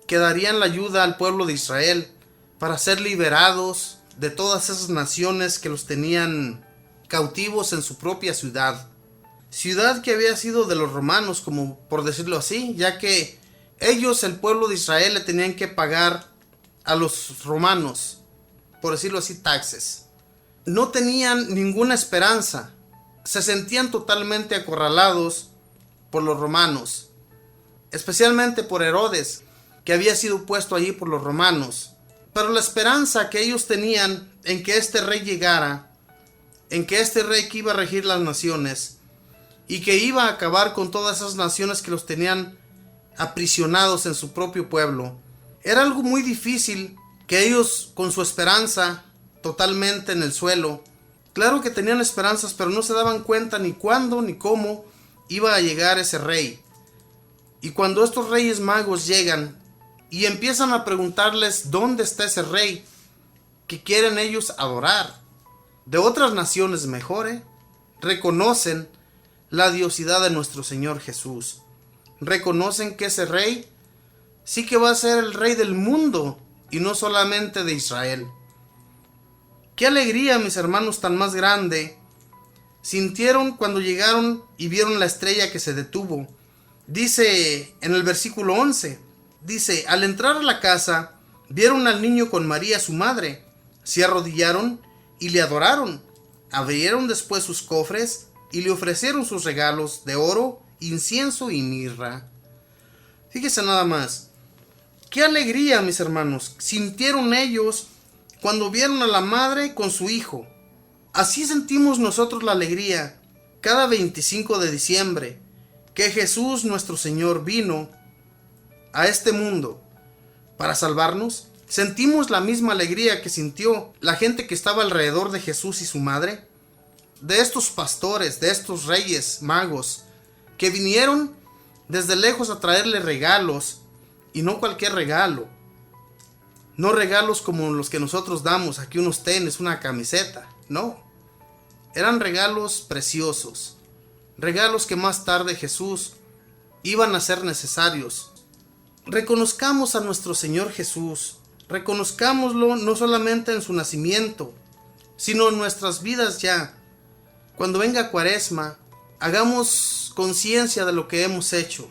que darían la ayuda al pueblo de Israel para ser liberados de todas esas naciones que los tenían cautivos en su propia ciudad. Ciudad que había sido de los romanos, como por decirlo así, ya que ellos, el pueblo de Israel, le tenían que pagar a los romanos, por decirlo así, taxes. No tenían ninguna esperanza, se sentían totalmente acorralados por los romanos, especialmente por Herodes, que había sido puesto allí por los romanos. Pero la esperanza que ellos tenían en que este rey llegara, en que este rey que iba a regir las naciones y que iba a acabar con todas esas naciones que los tenían aprisionados en su propio pueblo, era algo muy difícil que ellos, con su esperanza totalmente en el suelo, claro que tenían esperanzas, pero no se daban cuenta ni cuándo ni cómo iba a llegar ese rey. Y cuando estos reyes magos llegan y empiezan a preguntarles dónde está ese rey que quieren ellos adorar, de otras naciones mejores, reconocen la diosidad de nuestro Señor Jesús. Reconocen que ese rey sí que va a ser el rey del mundo y no solamente de Israel. Qué alegría, mis hermanos, tan más grande sintieron cuando llegaron y vieron la estrella que se detuvo. Dice en el versículo 11, dice: al entrar a la casa, vieron al niño con María su madre, se arrodillaron y le adoraron. Abrieron después sus cofres y le ofrecieron sus regalos de oro, incienso y mirra. Fíjese nada más. Qué alegría, mis hermanos, sintieron ellos cuando vieron a la madre con su hijo. Así sentimos nosotros la alegría cada 25 de diciembre, que Jesús nuestro Señor vino a este mundo para salvarnos. Sentimos la misma alegría que sintió la gente que estaba alrededor de Jesús y su madre, de estos pastores, de estos reyes magos que vinieron desde lejos a traerle regalos, y no cualquier regalo, no regalos como los que nosotros damos, aquí unos tenis, una camiseta, no, eran regalos preciosos, regalos que más tarde Jesús iban a ser necesarios. Reconozcamos a nuestro Señor Jesús, reconozcámoslo no solamente en su nacimiento, sino en nuestras vidas ya. Cuando venga Cuaresma, hagamos conciencia de lo que hemos hecho.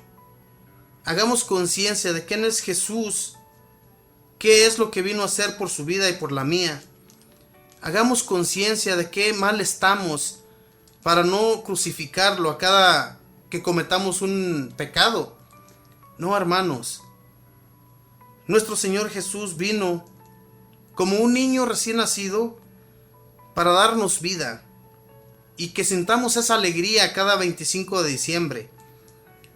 Hagamos conciencia de quién es Jesús, qué es lo que vino a hacer por su vida y por la mía. Hagamos conciencia de qué mal estamos para no crucificarlo a cada que cometamos un pecado. No, hermanos. Nuestro Señor Jesús vino como un niño recién nacido para darnos vida y que sintamos esa alegría cada 25 de diciembre,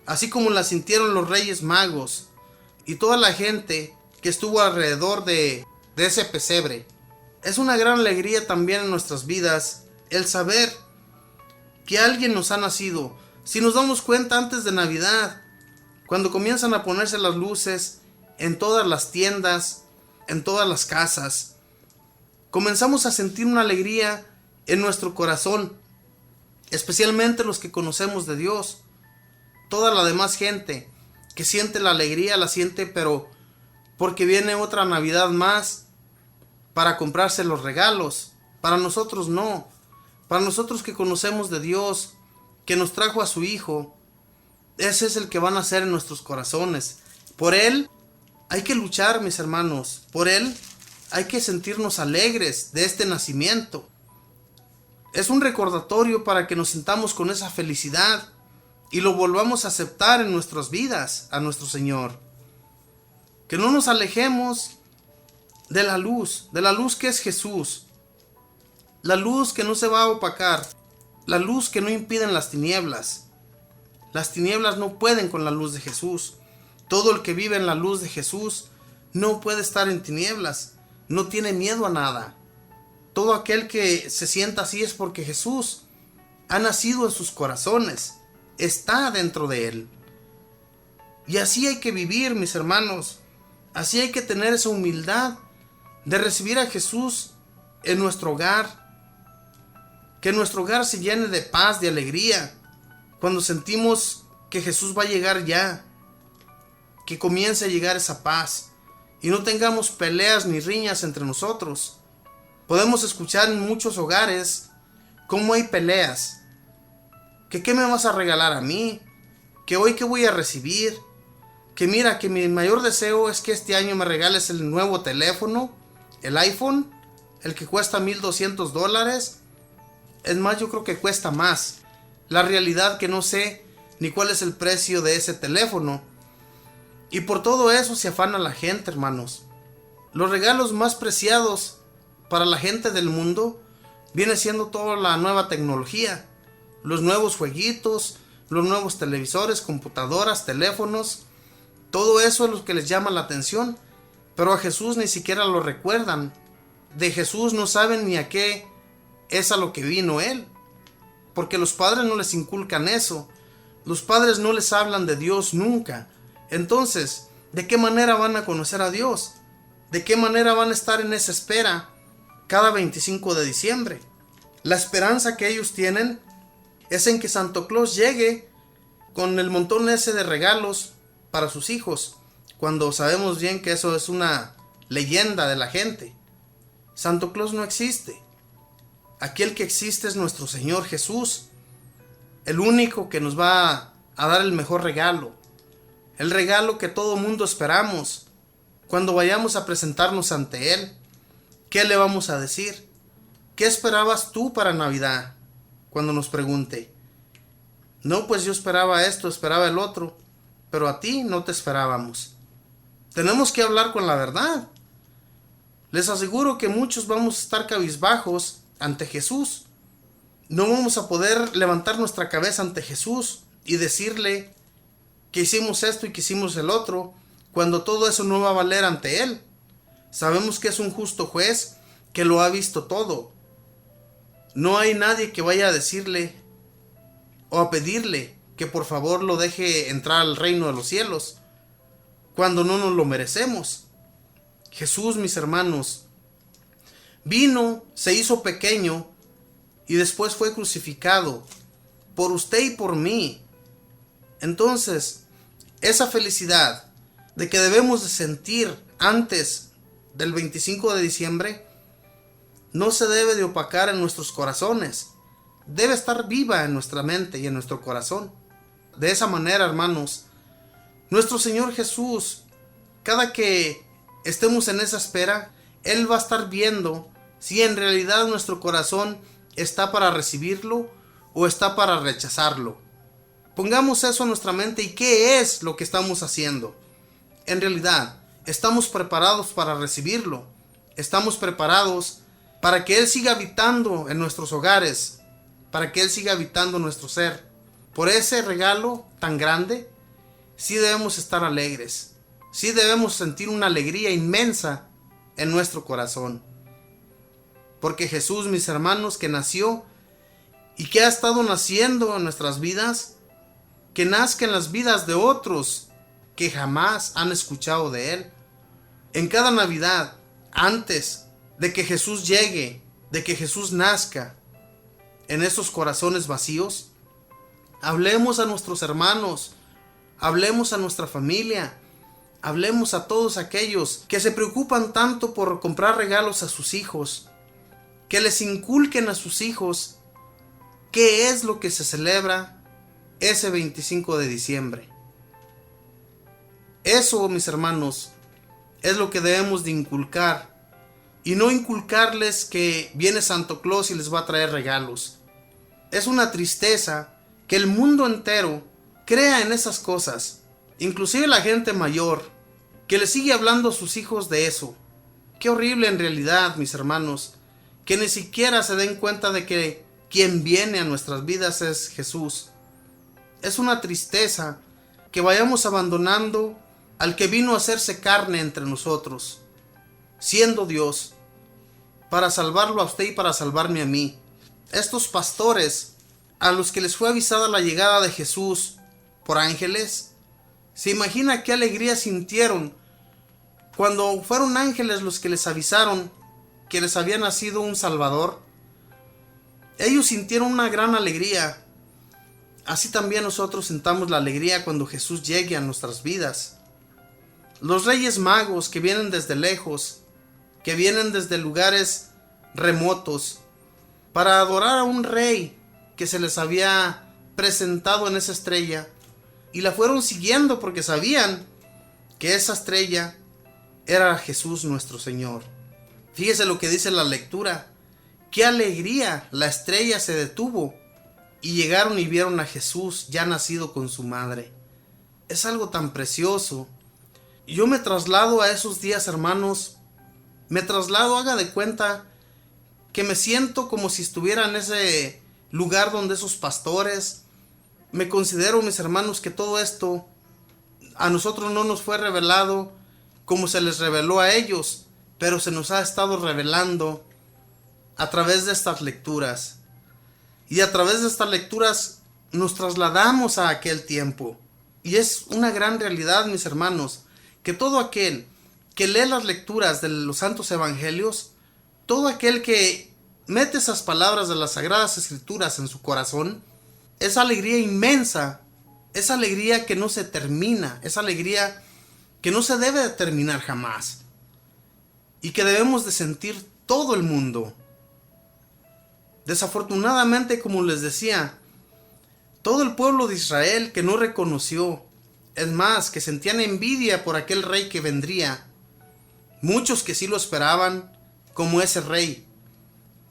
así como la sintieron los Reyes Magos y toda la gente que estuvo alrededor de ese pesebre. Es una gran alegría también en nuestras vidas el saber que alguien nos ha nacido. Si nos damos cuenta antes de Navidad, cuando comienzan a ponerse las luces en todas las tiendas, en todas las casas, comenzamos a sentir una alegría en nuestro corazón, especialmente los que conocemos de Dios. Toda la demás gente que siente la alegría la siente, pero porque viene otra Navidad más para comprarse los regalos. Para nosotros no. Para nosotros que conocemos de Dios, que nos trajo a su Hijo, ese es el que van a nacer en nuestros corazones. Por Él hay que luchar, mis hermanos. Por Él hay que sentirnos alegres de este nacimiento. Es un recordatorio para que nos sintamos con esa felicidad y lo volvamos a aceptar en nuestras vidas a nuestro Señor. Que no nos alejemos de la luz que es Jesús. La luz que no se va a opacar, la luz que no impiden las tinieblas. Las tinieblas no pueden con la luz de Jesús. Todo el que vive en la luz de Jesús no puede estar en tinieblas, no tiene miedo a nada. Todo aquel que se sienta así es porque Jesús ha nacido en sus corazones, está dentro de él. Y así hay que vivir, mis hermanos. Así hay que tener esa humildad de recibir a Jesús en nuestro hogar. Que nuestro hogar se llene de paz, de alegría, cuando sentimos que Jesús va a llegar ya. Que comience a llegar esa paz y no tengamos peleas ni riñas entre nosotros. Podemos escuchar en muchos hogares cómo hay peleas. Que qué me vas a regalar a mí, que hoy qué voy a recibir, que mira que mi mayor deseo es que este año me regales el nuevo teléfono, el iPhone, el que cuesta $1,200. Es más, yo creo que cuesta más. La realidad que no sé ni cuál es el precio de ese teléfono. Y por todo eso se afana la gente, hermanos. Los regalos más preciados para la gente del mundo viene siendo toda la nueva tecnología, los nuevos jueguitos, los nuevos televisores, computadoras, teléfonos. Todo eso es lo que les llama la atención, pero a Jesús ni siquiera lo recuerdan. De Jesús no saben ni a qué es a lo que vino Él, porque los padres no les inculcan eso. Los padres no les hablan de Dios nunca. Entonces, ¿de qué manera van a conocer a Dios? ¿De qué manera van a estar en esa espera cada 25 de diciembre? La esperanza que ellos tienen es en que Santo Claus llegue con el montón ese de regalos para sus hijos, cuando sabemos bien que eso es una leyenda de la gente. Santo Claus no existe. Aquel que existe es nuestro Señor Jesús, el único que nos va a dar el mejor regalo, el regalo que todo mundo esperamos. Cuando vayamos a presentarnos ante Él, ¿qué le vamos a decir? ¿Qué esperabas tú para Navidad? Cuando nos pregunte. No, pues yo esperaba esto, esperaba el otro, pero a ti no te esperábamos. Tenemos que hablar con la verdad. Les aseguro que muchos vamos a estar cabizbajos ante Jesús. No vamos a poder levantar nuestra cabeza ante Jesús y decirle que hicimos esto y que hicimos el otro, cuando todo eso no va a valer ante Él. Sabemos que es un justo juez que lo ha visto todo. No hay nadie que vaya a decirle o a pedirle que por favor lo deje entrar al reino de los cielos cuando no nos lo merecemos. Jesús, mis hermanos, vino, se hizo pequeño y después fue crucificado por usted y por mí. Entonces, esa felicidad de que debemos de sentir antes del 25 de diciembre no se debe de opacar en nuestros corazones. Debe estar viva en nuestra mente y en nuestro corazón. De esa manera, hermanos, nuestro Señor Jesús, cada que estemos en esa espera, Él va a estar viendo si en realidad nuestro corazón está para recibirlo o está para rechazarlo. Pongamos eso en nuestra mente y qué es lo que estamos haciendo. En realidad, estamos preparados para recibirlo. Estamos preparados para que Él siga habitando en nuestros hogares, para que Él siga habitando en nuestro ser. Por ese regalo tan grande, sí debemos estar alegres. Sí debemos sentir una alegría inmensa en nuestro corazón. Porque Jesús, mis hermanos, que nació y que ha estado naciendo en nuestras vidas, que nazca en las vidas de otros que jamás han escuchado de Él. En cada Navidad, antes de que Jesús llegue, de que Jesús nazca en esos corazones vacíos, hablemos a nuestros hermanos, hablemos a nuestra familia, hablemos a todos aquellos que se preocupan tanto por comprar regalos a sus hijos, que les inculquen a sus hijos qué es lo que se celebra ese 25 de diciembre. Eso, mis hermanos, es lo que debemos de inculcar, y no inculcarles que viene Santo Claus y les va a traer regalos. Es una tristeza que el mundo entero crea en esas cosas, inclusive la gente mayor, que le sigue hablando a sus hijos de eso. Qué horrible en realidad, mis hermanos, que ni siquiera se den cuenta de que quien viene a nuestras vidas es Jesús. Es una tristeza que vayamos abandonando al que vino a hacerse carne entre nosotros, siendo Dios, para salvarlo a usted y para salvarme a mí. Estos pastores, a los que les fue avisada la llegada de Jesús por ángeles, ¿se imagina qué alegría sintieron cuando fueron ángeles los que les avisaron que les había nacido un Salvador? Ellos sintieron una gran alegría. Así también nosotros sintamos la alegría cuando Jesús llegue a nuestras vidas. Los Reyes Magos que vienen desde lejos, que vienen desde lugares remotos, para adorar a un rey que se les había presentado en esa estrella, y la fueron siguiendo porque sabían que esa estrella era Jesús nuestro Señor. Fíjese lo que dice la lectura. ¡Qué alegría! La estrella se detuvo y llegaron y vieron a Jesús ya nacido con su madre. Es algo tan precioso. Yo me traslado a esos días, hermanos. Me traslado, haga de cuenta que me siento como si estuviera en ese lugar donde esos pastores. Me considero, mis hermanos, que todo esto a nosotros no nos fue revelado como se les reveló a ellos, pero se nos ha estado revelando a través de estas lecturas. Y a través de estas lecturas nos trasladamos a aquel tiempo. Y es una gran realidad, mis hermanos, que todo aquel que lee las lecturas de los santos evangelios, todo aquel que mete esas palabras de las sagradas escrituras en su corazón, esa alegría inmensa, esa alegría que no se termina, esa alegría que no se debe de terminar jamás, y que debemos de sentir todo el mundo. Desafortunadamente, como les decía, todo el pueblo de Israel que no reconoció, es más, que sentían envidia por aquel rey que vendría, muchos que sí lo esperaban como ese rey,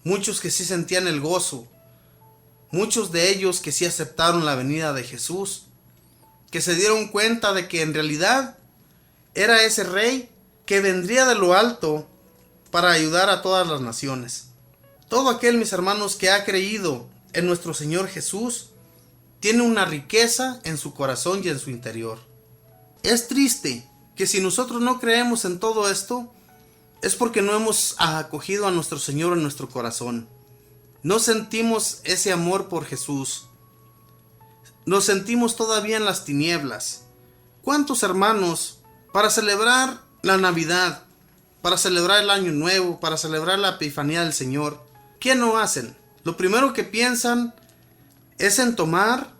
muchos que sí sentían el gozo, muchos de ellos que sí aceptaron la venida de Jesús, que se dieron cuenta de que en realidad era ese rey que vendría de lo alto para ayudar a todas las naciones. Todo aquel, mis hermanos, que ha creído en nuestro Señor Jesús, tiene una riqueza en su corazón y en su interior. Es triste que si nosotros no creemos en todo esto, es porque no hemos acogido a nuestro Señor en nuestro corazón. No sentimos ese amor por Jesús. Nos sentimos todavía en las tinieblas. ¿Cuántos hermanos, para celebrar la Navidad, para celebrar el Año Nuevo, para celebrar la Epifanía del Señor, qué no hacen? Lo primero que piensan es en tomar,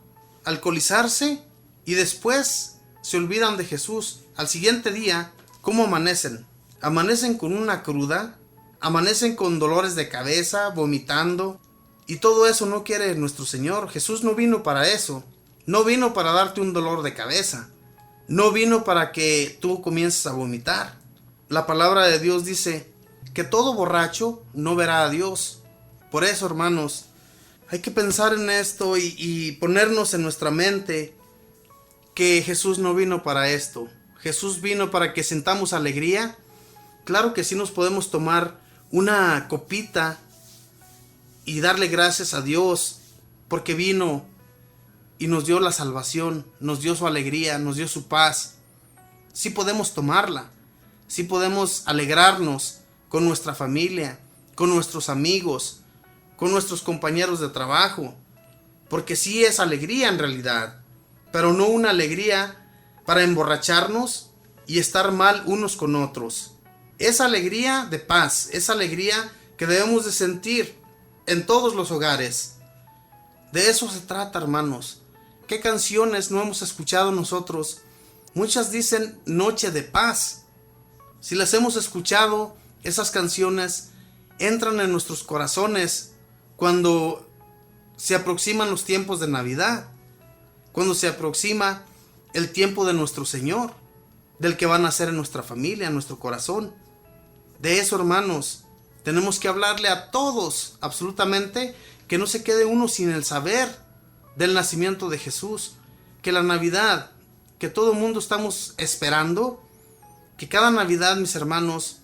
alcoholizarse, y después se olvidan de Jesús. Al siguiente día, ¿cómo amanecen? Amanecen con una cruda, amanecen con dolores de cabeza, vomitando, y todo eso no quiere nuestro Señor. Jesús no vino para eso. No vino para darte un dolor de cabeza. No vino para que tú comiences a vomitar. La palabra de Dios dice que todo borracho no verá a Dios. Por eso, hermanos, hay que pensar en esto y ponernos en nuestra mente que Jesús no vino para esto. Jesús vino para que sintamos alegría. Claro que sí nos podemos tomar una copita y darle gracias a Dios porque vino y nos dio la salvación, nos dio su alegría, nos dio su paz. Sí podemos tomarla, sí podemos alegrarnos con nuestra familia, con nuestros amigos, con nuestros compañeros de trabajo, porque sí es alegría en realidad, pero no una alegría para emborracharnos y estar mal unos con otros. Es alegría de paz, es alegría que debemos de sentir en todos los hogares. De eso se trata, hermanos. ¿Qué canciones no hemos escuchado nosotros? Muchas dicen noche de paz. Si las hemos escuchado, esas canciones entran en nuestros corazones cuando se aproximan los tiempos de Navidad, cuando se aproxima el tiempo de nuestro Señor, del que va a nacer en nuestra familia, en nuestro corazón. De eso, hermanos, tenemos que hablarle a todos, absolutamente, que no se quede uno sin el saber del nacimiento de Jesús, que la Navidad, que todo el mundo estamos esperando, que cada Navidad, mis hermanos,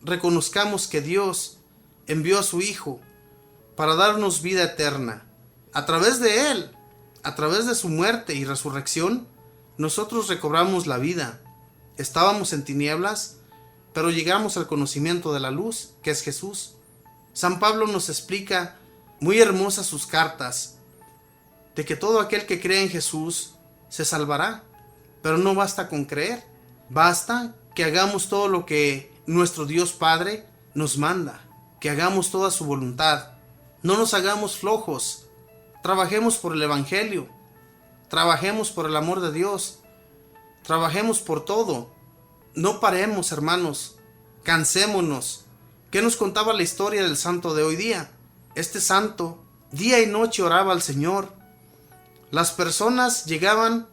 reconozcamos que Dios envió a su Hijo para darnos vida eterna. A través de Él, a través de su muerte y resurrección, nosotros recobramos la vida. Estábamos en tinieblas, pero llegamos al conocimiento de la luz, que es Jesús. San Pablo nos explica muy hermosas sus cartas, de que todo aquel que cree en Jesús se salvará. Pero no basta con creer, basta que hagamos todo lo que nuestro Dios Padre nos manda, que hagamos toda su voluntad. No nos hagamos flojos, trabajemos por el Evangelio, trabajemos por el amor de Dios, trabajemos por todo. No paremos, hermanos, cansémonos. ¿Qué nos contaba la historia del santo de hoy día? Este santo día y noche oraba al Señor. Las personas llegaban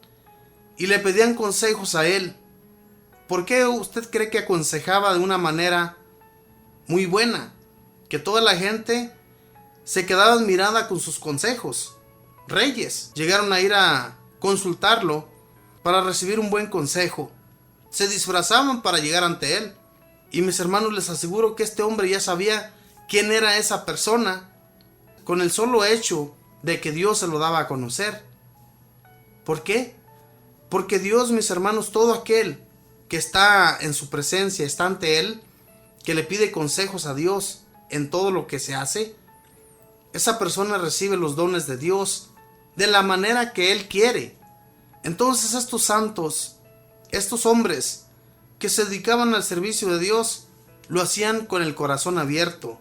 y le pedían consejos a él. ¿Por qué usted cree que aconsejaba de una manera muy buena? Que toda la gente se quedaba admirada con sus consejos. Reyes llegaron a ir a consultarlo para recibir un buen consejo. Se disfrazaban para llegar ante él. Y mis hermanos, les aseguro que este hombre ya sabía quién era esa persona con el solo hecho de que Dios se lo daba a conocer. ¿Por qué? Porque Dios, mis hermanos, todo aquel que está en su presencia, está ante Él, que le pide consejos a Dios en todo lo que se hace, esa persona recibe los dones de Dios de la manera que Él quiere. Entonces estos santos, estos hombres que se dedicaban al servicio de Dios, lo hacían con el corazón abierto.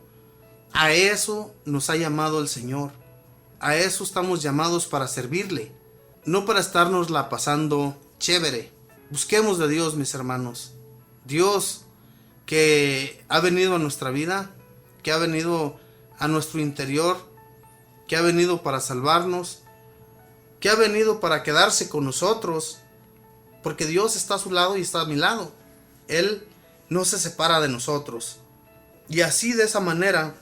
A eso nos ha llamado el Señor. A eso estamos llamados, para servirle, no para estarnos la pasando chévere. Busquemos de Dios, mis hermanos. Dios que ha venido a nuestra vida, que ha venido a nuestro interior, que ha venido para salvarnos, que ha venido para quedarse con nosotros, porque Dios está a su lado y está a mi lado. Él no se separa de nosotros. Y así, de esa manera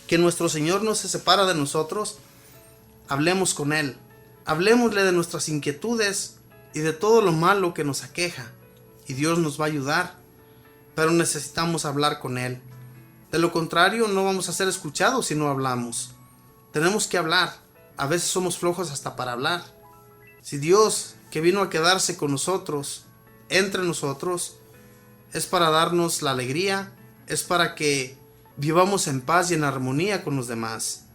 que nuestro Señor no se separa de nosotros, hablemos con Él. Hablemosle de nuestras inquietudes y de todo lo malo que nos aqueja, y Dios nos va a ayudar, pero necesitamos hablar con Él. De lo contrario, no vamos a ser escuchados si no hablamos. Tenemos que hablar. A veces somos flojos hasta para hablar. Si Dios, que vino a quedarse con nosotros, entre nosotros, es para darnos la alegría, es para que vivamos en paz y en armonía con los demás.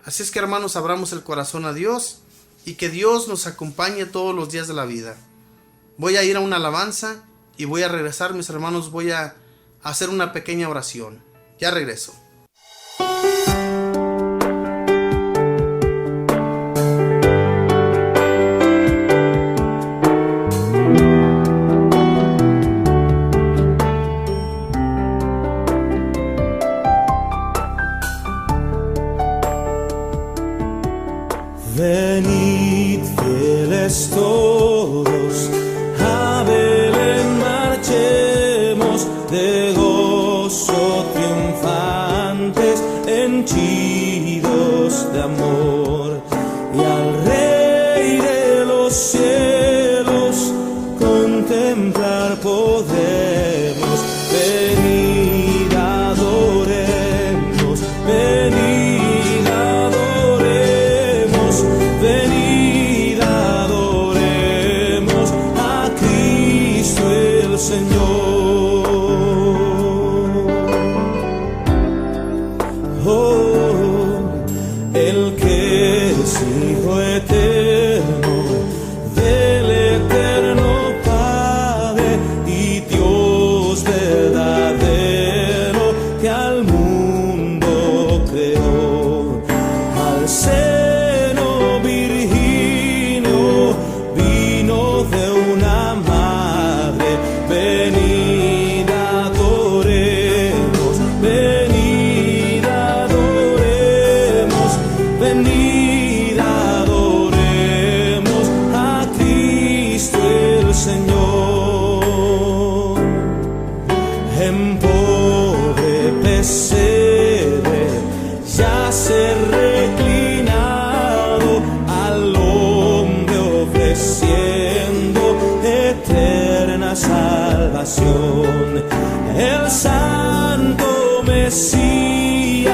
Así es que, hermanos, abramos el corazón a Dios y que Dios nos acompañe todos los días de la vida. Voy a ir a una alabanza y voy a regresar, mis hermanos. Voy a hacer una pequeña oración. Ya regreso. Venid, fieles todos, a Belén marchemos, de gozo triunfantes, henchidos de amor, y al Rey de los cielos contemplar podemos. Venid, adoremos, venid, adoremos, venid, adoremos a Cristo el Señor. Oh, el que es Hijo eterno del eterno Padre y Dios verdadero, que al mundo creó, al seno virginio vino de una madre. Venid, adoremos, venid, adoremos, venid, adoremos a Cristo el Señor. En pobre pesebre yace reclinado, al hombre ofreciendo eterna salvación. El santo Mesías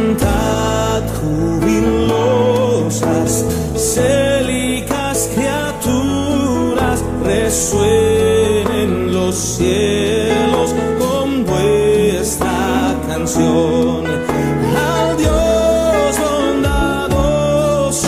cantad jubilosas, célicas criaturas, resuenen los cielos con vuestra canción. Al Dios bondadoso,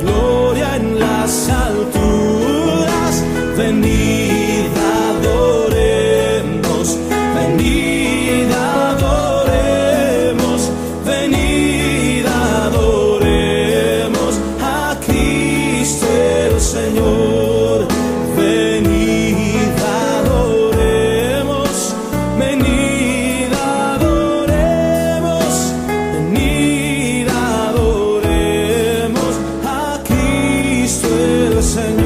gloria en las alturas, venid adoremos, venid adoremos, venid adoremos a Cristo el Señor. Venid adoremos, venid adoremos, venid adoremos a Cristo el Señor.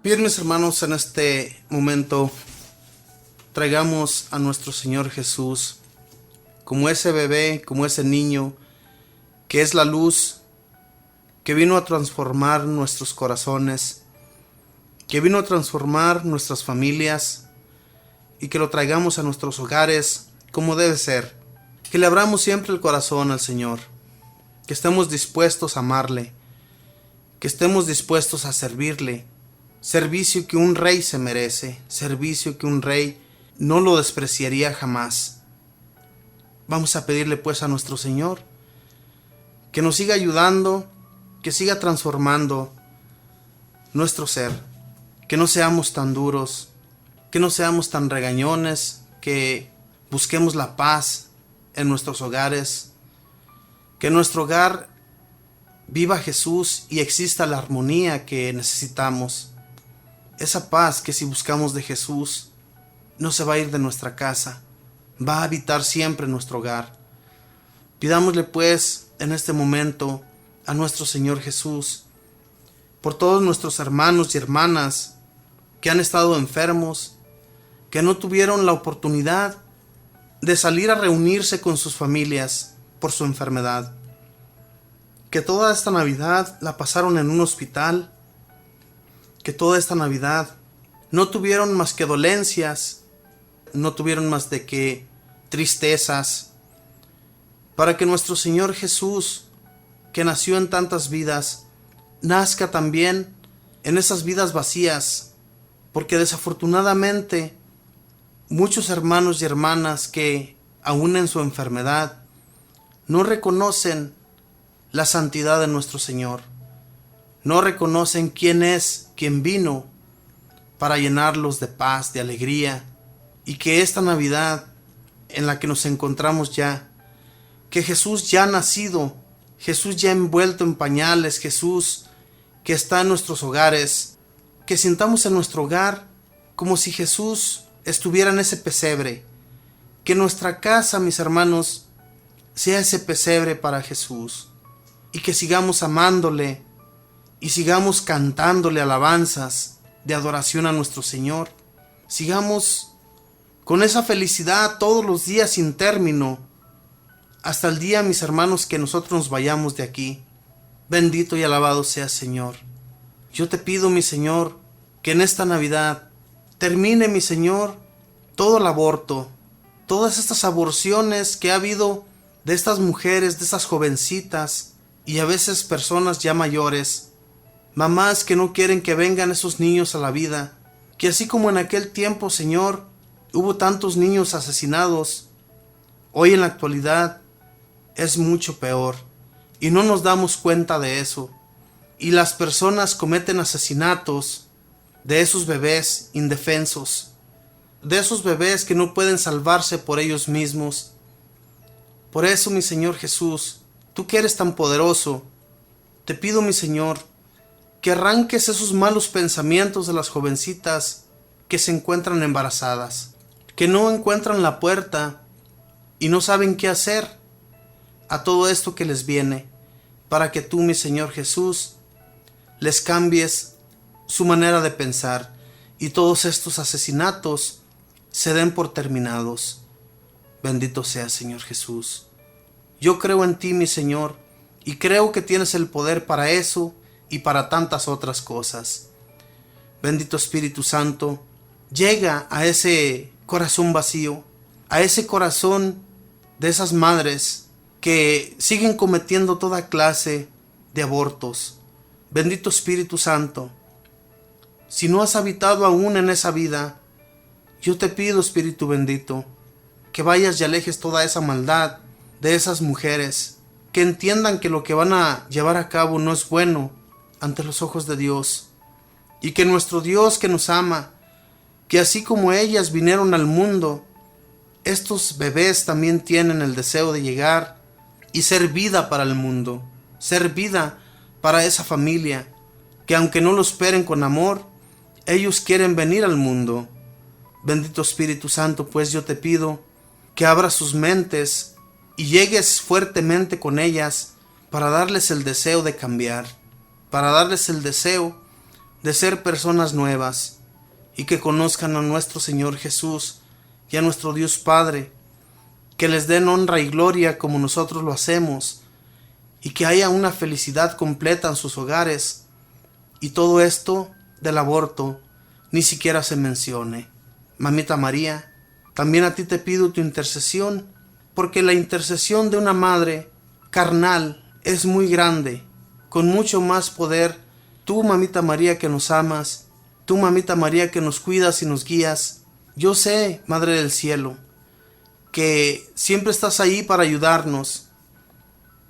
Bien, mis hermanos, en este momento traigamos a nuestro Señor Jesús como ese bebé, como ese niño que es la luz, que vino a transformar nuestros corazones, que vino a transformar nuestras familias, y que lo traigamos a nuestros hogares como debe ser. Que le abramos siempre el corazón al Señor, que estemos dispuestos a amarle, que estemos dispuestos a servirle, servicio que un rey se merece, servicio que un rey no lo despreciaría jamás. Vamos a pedirle pues a nuestro Señor que nos siga ayudando, que siga transformando nuestro ser, que no seamos tan duros, que no seamos tan regañones, que busquemos la paz en nuestros hogares, que en nuestro hogar viva Jesús y exista la armonía que necesitamos. Esa paz que si buscamos de Jesús no se va a ir de nuestra casa, va a habitar siempre en nuestro hogar. Pidámosle pues en este momento a nuestro Señor Jesús por todos nuestros hermanos y hermanas que han estado enfermos, que no tuvieron la oportunidad de salir a reunirse con sus familias por su enfermedad, que toda esta Navidad la pasaron en un hospital, que toda esta Navidad no tuvieron más que dolencias, no tuvieron más de que tristezas, para que nuestro Señor Jesús, que nació en tantas vidas, nazca también en esas vidas vacías, porque desafortunadamente muchos hermanos y hermanas que aún en su enfermedad no reconocen la santidad de nuestro Señor, no reconocen quién es quien vino para llenarlos de paz, de alegría, y que esta Navidad en la que nos encontramos ya, que Jesús ya ha nacido, Jesús ya envuelto en pañales, Jesús que está en nuestros hogares, que sintamos en nuestro hogar como si Jesús estuviera en ese pesebre, que nuestra casa, mis hermanos, sea ese pesebre para Jesús, y que sigamos amándole y sigamos cantándole alabanzas de adoración a nuestro Señor. Sigamos con esa felicidad todos los días sin término, hasta el día, mis hermanos, que nosotros nos vayamos de aquí. Bendito y alabado sea Señor. Yo te pido, mi Señor, que en esta Navidad termine, mi Señor, todo el aborto, todas estas aborciones que ha habido de estas mujeres, de estas jovencitas y a veces personas ya mayores, mamás que no quieren que vengan esos niños a la vida, que así como en aquel tiempo, Señor, hubo tantos niños asesinados, hoy en la actualidad es mucho peor y no nos damos cuenta de eso, y las personas cometen asesinatos de esos bebés indefensos, de esos bebés que no pueden salvarse por ellos mismos. Por eso, mi Señor Jesús, tú que eres tan poderoso, te pido, mi Señor, que arranques esos malos pensamientos de las jovencitas que se encuentran embarazadas, que no encuentran la puerta y no saben qué hacer a todo esto que les viene, para que tú, mi Señor Jesús, les cambies su manera de pensar y todos estos asesinatos se den por terminados. Bendito sea, Señor Jesús. Yo creo en ti, mi Señor, y creo que tienes el poder para eso y para tantas otras cosas. Bendito Espíritu Santo, llega a ese corazón vacío, a ese corazón de esas madres que siguen cometiendo toda clase de abortos. Bendito Espíritu Santo, si no has habitado aún en esa vida, yo te pido, Espíritu bendito, que vayas y alejes toda esa maldad de esas mujeres, que entiendan que lo que van a llevar a cabo no es bueno ante los ojos de Dios, y que nuestro Dios que nos ama, que así como ellas vinieron al mundo, estos bebés también tienen el deseo de llegar y ser vida para el mundo, ser vida para esa familia, que aunque no lo esperen con amor, ellos quieren venir al mundo. Bendito Espíritu Santo, pues yo te pido que abras sus mentes y llegues fuertemente con ellas para darles el deseo de cambiar, para darles el deseo de ser personas nuevas y que conozcan a nuestro Señor Jesús y a nuestro Dios Padre, que les den honra y gloria como nosotros lo hacemos y que haya una felicidad completa en sus hogares y todo esto del aborto ni siquiera se mencione. Mamita María, también a ti te pido tu intercesión, porque la intercesión de una madre carnal es muy grande, con mucho más poder. Tú, Mamita María, que nos amas, tú, Mamita María, que nos cuidas y nos guías, yo sé, Madre del Cielo, que siempre estás ahí para ayudarnos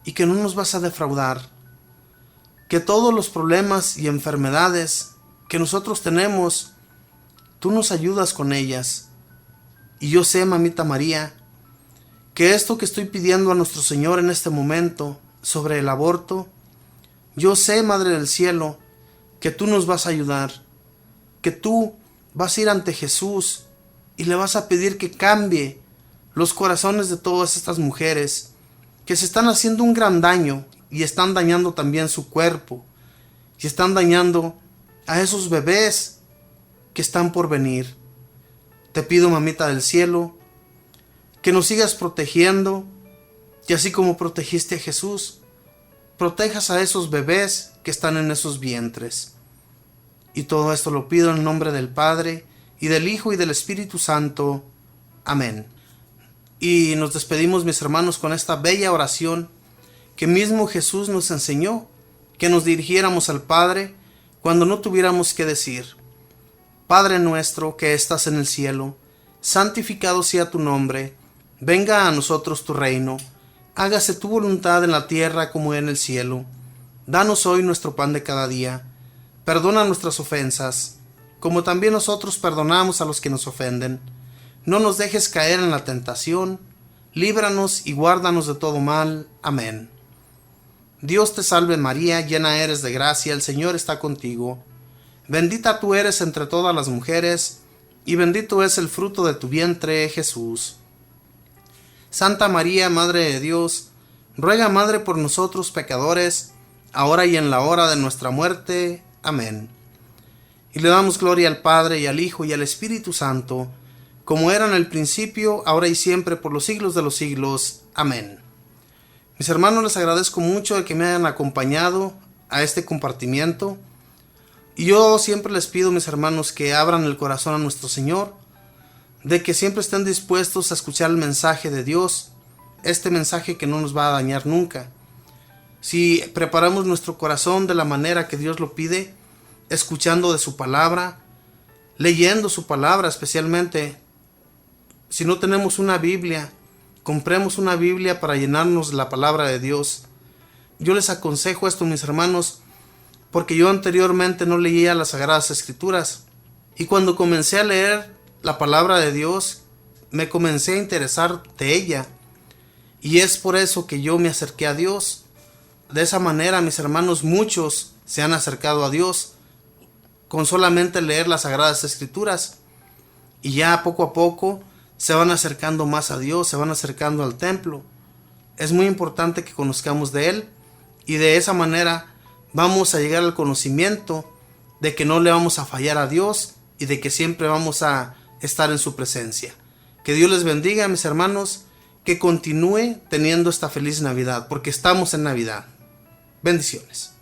y que no nos vas a defraudar, que todos los problemas y enfermedades que nosotros tenemos, tú nos ayudas con ellas. Y yo sé, Mamita María, que esto que estoy pidiendo a nuestro Señor en este momento sobre el aborto, yo sé, Madre del Cielo, que tú nos vas a ayudar, que tú vas a ir ante Jesús y le vas a pedir que cambie los corazones de todas estas mujeres que se están haciendo un gran daño y están dañando también su cuerpo y están dañando a esos bebés que están por venir. Te pido, Mamita del Cielo, que nos sigas protegiendo y así como protegiste a Jesús, protejas a esos bebés que están en esos vientres. Y todo esto lo pido en el nombre del Padre, y del Hijo, y del Espíritu Santo. Amén. Y nos despedimos, mis hermanos, con esta bella oración que mismo Jesús nos enseñó, que nos dirigiéramos al Padre cuando no tuviéramos que decir: Padre nuestro que estás en el cielo, santificado sea tu nombre, venga a nosotros tu reino, hágase tu voluntad en la tierra como en el cielo. Danos hoy nuestro pan de cada día. Perdona nuestras ofensas, como también nosotros perdonamos a los que nos ofenden. No nos dejes caer en la tentación, líbranos y guárdanos de todo mal. Amén. Dios te salve María, llena eres de gracia, el Señor está contigo. Bendita tú eres entre todas las mujeres, y bendito es el fruto de tu vientre, Jesús. Santa María, Madre de Dios, ruega, Madre, por nosotros pecadores, ahora y en la hora de nuestra muerte. Amén. Y le damos gloria al Padre, y al Hijo, y al Espíritu Santo, como era en el principio, ahora y siempre, por los siglos de los siglos. Amén. Mis hermanos, les agradezco mucho de que me hayan acompañado a este compartimiento. Y yo siempre les pido, mis hermanos, que abran el corazón a nuestro Señor, de que siempre estén dispuestos a escuchar el mensaje de Dios, este mensaje que no nos va a dañar nunca. Si preparamos nuestro corazón de la manera que Dios lo pide, escuchando de su palabra, leyendo su palabra, especialmente si no tenemos una Biblia, compremos una Biblia para llenarnos de la palabra de Dios. Yo les aconsejo esto, mis hermanos, porque yo anteriormente no leía las Sagradas Escrituras, y cuando comencé a leer la palabra de Dios, me comencé a interesar de ella, y es por eso que yo me acerqué a Dios. De esa manera, mis hermanos, muchos se han acercado a Dios con solamente leer las Sagradas Escrituras, y ya poco a poco se van acercando más a Dios, se van acercando al templo. Es muy importante que conozcamos de Él, y de esa manera vamos a llegar al conocimiento de que no le vamos a fallar a Dios y de que siempre vamos a estar en su presencia. Que Dios les bendiga, mis hermanos, que continúe teniendo esta feliz Navidad, porque estamos en Navidad. Bendiciones.